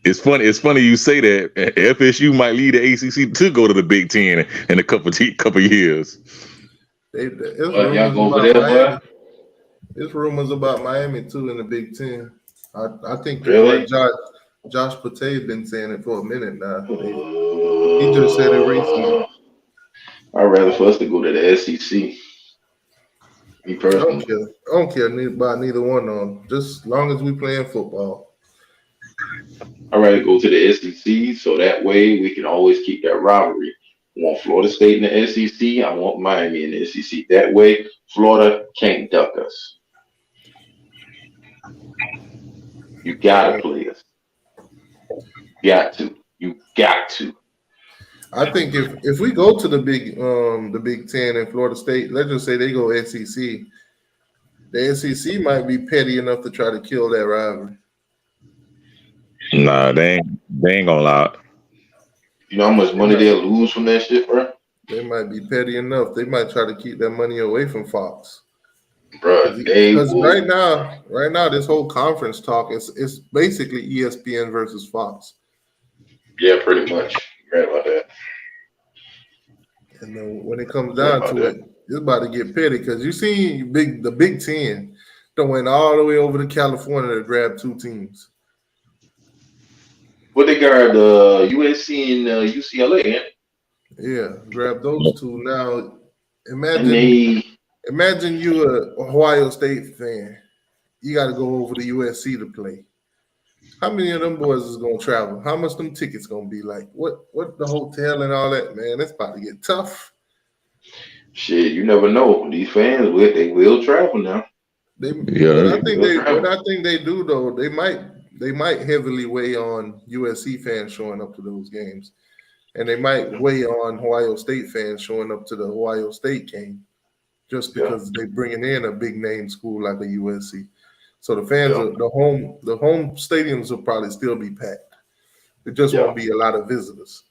It's funny. It's funny you say that. FSU might lead the ACC to go to the Big Ten in a couple years. There's rumors about Miami too in the Big Ten. I think really? Josh Patay been saying it for a minute now. He just said it recently. I'd rather for us to go to the SEC. Me personally. I don't care about neither one of them. Just as long as we playing football. I'd rather go to the SEC so that way we can always keep that rivalry. I want Florida State in the SEC. I want Miami in the SEC. That way, Florida can't duck us. You gotta play us. You got to. I think if we go to the Big Ten and Florida State, let's just say they go SEC, the SEC might be petty enough to try to kill that rivalry. Nah, they ain't gonna allow it. You know how much money they'll lose from that shit, bro? They might be petty enough. They might try to keep that money away from Fox. Bro, because right now, this whole conference talk is basically ESPN versus Fox. Yeah, pretty much. Right about that. And then when it comes down to it, it's about to get petty because you see the Big Ten don't went all the way over to California to grab two teams. What they got USC and UCLA, ain't it? Yeah, grab those two. Now imagine you a Ohio State fan. You got to go over to USC to play. How many of them boys is gonna travel? How much them tickets gonna be like? What the hotel and all that, man? It's about to get tough. Shit, you never know. These fans they will travel now. What I think they do though, they might heavily weigh on USC fans showing up to those games. And they might weigh on Ohio State fans showing up to the Ohio State game just because they're bringing in a big name school like a USC. So the fans, the home stadiums will probably still be packed. It just won't be a lot of visitors.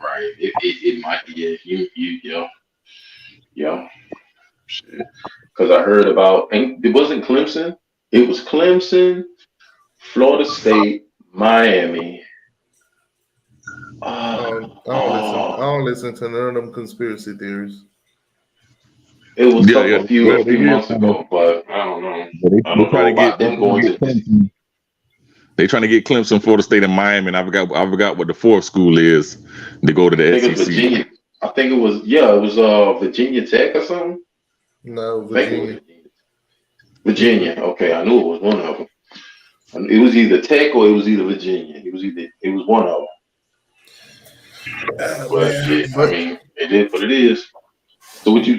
Right. It might be. Yeah. Because I heard about, and it wasn't Clemson. It was Clemson, Florida State, Miami. I don't listen to none of them conspiracy theories. It was a few months ago, but I don't know. I don't know about them going to Clemson. They trying to get Clemson, Florida State, and Miami. And I forgot what the fourth school is to go to the SEC. Virginia. I think it was Virginia Tech or something. No, Virginia. Virginia. Okay, I knew it was one of them. It was either Tech or it was either Virginia. It was one of them. I mean, it is what it is. So what you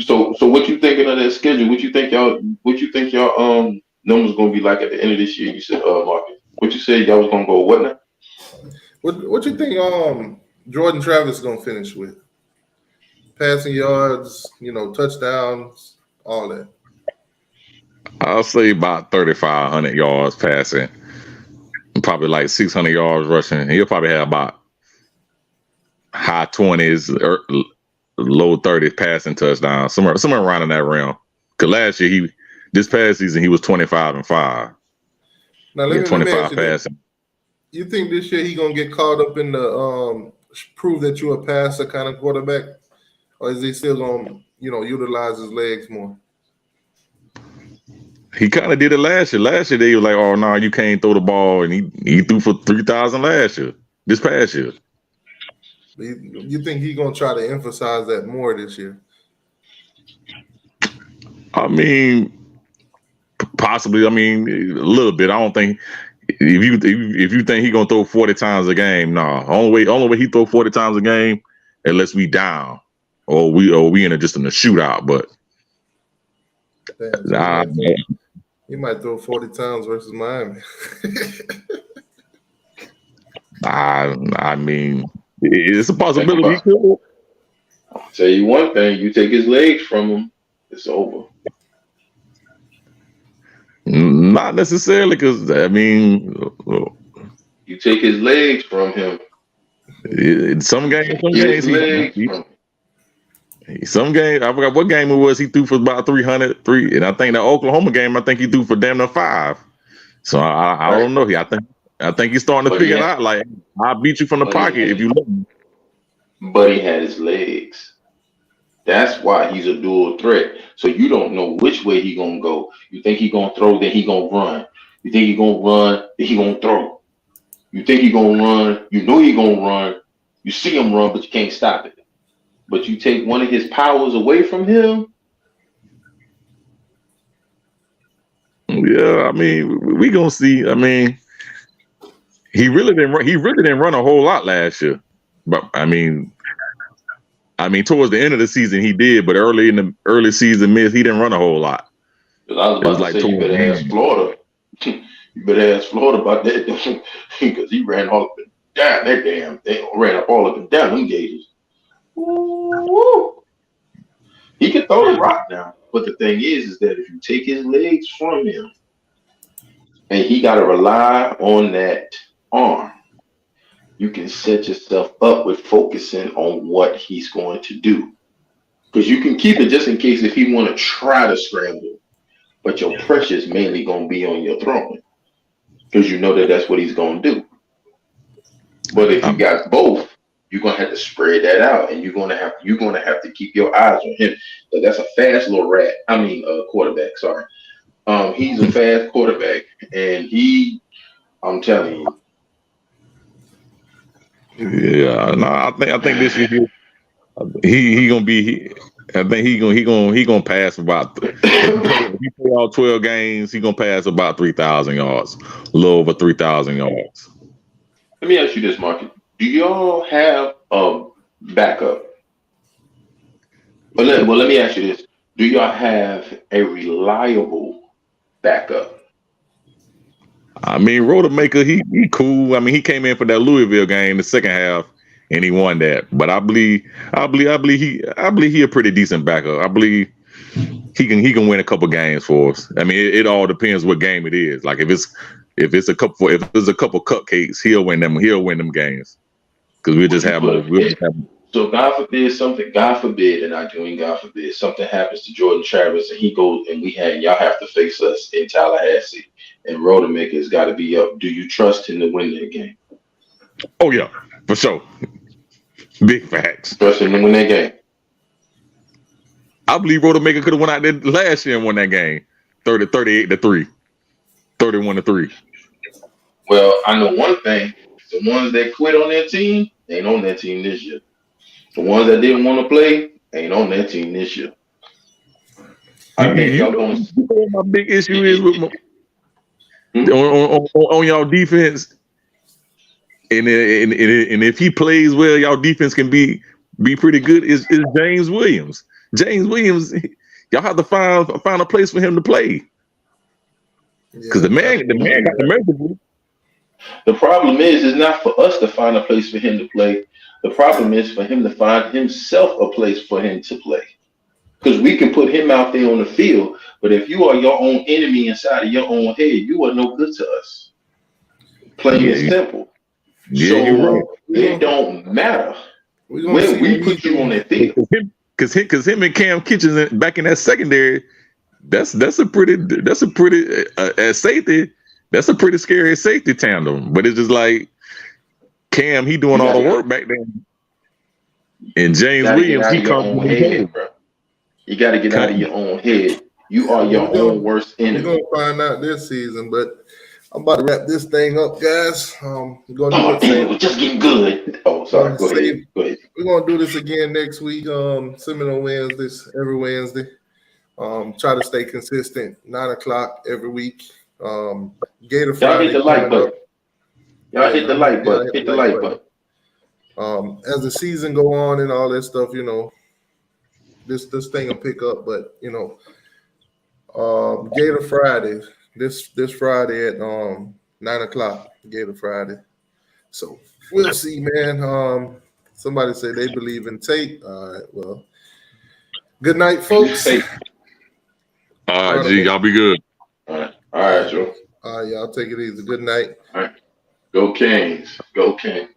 thinking of that schedule? What you think y'all numbers gonna be like at the end of this year? You said, Marcus. What you said y'all was gonna go what now? What you think? Jordan Travis gonna finish with passing yards, touchdowns, all that. I'll say about 3,500 yards passing, probably like 600 yards rushing. He'll probably have about high 20s or low 30s passing touchdowns, somewhere around in that realm. Because last year this past season he was 25-5. Now let me 25 ask you passing. You think this year he gonna get caught up in the prove that you're a passer kind of quarterback, or is he still gonna utilize his legs more? He kind of did it last year. Last year they were like, "Oh no, you can't throw the ball," and he threw for 3,000 last year. This past year. You think he's gonna try to emphasize that more this year? I mean, possibly. I mean, a little bit. I don't think if you think he's gonna throw 40 times a game, no. Only way he throw 40 times a game, unless we down or we in a shootout. But he might throw 40 times versus Miami. I mean, it's a possibility. I'll tell you one thing: you take his legs from him, it's over. Not necessarily, because I mean, you take his legs from him. In some games, I forgot what game it was. He threw for about 303, and I think the Oklahoma game, I think he threw for damn near 5. So I don't know. I think he's starting to figure it out. Like, I'll beat you from the pocket if you let me. But he had his legs. That's why he's a dual threat. So you don't know which way he gonna go. You think he gonna throw, then he gonna run. You think he gonna run, then he gonna throw. You think he gonna run, you know he gonna run. You see him run, but you can't stop it. But you take one of his powers away from him. Yeah, I mean, we gonna see. I mean, he really didn't run a whole lot last year. But I mean, towards the end of the season he did, but early in the early season he didn't run a whole lot. I was about to say, you better ask Florida. You better ask Florida about that because he ran all up and down that damn thing. Ran up all up and down them gauges. Woo. He can throw the rock now, but the thing is that if you take his legs from him, and he got to rely on that arm, you can set yourself up with focusing on what he's going to do. Because you can keep it just in case if he want to try to scramble, but your pressure is mainly going to be on your throwing because you know that that's what he's going to do. But if you got both, you're going to have to spread that out, and you're going to have to keep your eyes on him. So that's a fast little quarterback. Sorry, he's a fast quarterback, and I'm telling you. Yeah, no, I think this year he gonna be. I think he gonna pass about. If he play all 12 games, he gonna pass about 3,000 yards, a little over 3,000 yards. Let me ask you this, Mark. Do y'all have a backup? Well, let me ask you this: do y'all have a reliable backup? I mean, Rodemaker, he cool. I mean, he came in for that Louisville game the second half, and he won that. But I believe he a pretty decent backup. I believe he can win a couple games for us. I mean, it all depends what game it is. Like if there's a couple cupcakes, he'll win them games because we'll just have. So God forbid, and I do mean God forbid, something happens to Jordan Travis and he goes and y'all have to face us in Tallahassee and Rodemaker's got to be up. Do you trust him to win that game? Oh yeah, for sure. Big facts. Trust him to win that game. I believe Rodemaker could have went out there last year and won that game. 38-3. 31-3. Well, I know one thing. The ones that quit on that team ain't on that team this year. The ones that didn't want to play ain't on that team this year. I think y'all going to. My big issue is with on y'all defense, and if he plays well, y'all defense can be pretty good. Is James Williams? James Williams, y'all have to find a place for him to play because the man got the measurables. The problem is not for us to find a place for him to play. The problem is for him to find himself a place for him to play. Because we can put him out there on the field, but if you are your own enemy inside of your own head, you are no good to us. Plain and simple. Yeah, So you're right. it don't matter when we put you on that field. Because him and Cam Kitchens back in that secondary, that's a pretty at safety. That's a pretty scary safety tandem. But it's just like Cam, he doing all the work back there, and James Williams, he comes from head, bro. You got to get out of your own head. You are your own worst enemy. We're gonna find out this season, but I'm about to wrap this thing up, guys. We're gonna do it. We're just getting good. Oh, sorry. Go ahead. We're gonna do this again next week. Seminole Wednesdays every Wednesday. Try to stay consistent. 9:00 every week. Gator Friday. Y'all hit the like button. Y'all hit the like button. Hit the like button. As the season go on and all that stuff, this thing will pick up. But Gator Friday. This Friday at 9:00, Gator Friday. So we'll see, man. Somebody say they believe in Tate. All right, well, good night, folks. All right, G, y'all be good. All right, Joe. All right, y'all take it easy. Good night. All right. Go Kings. Go Kings.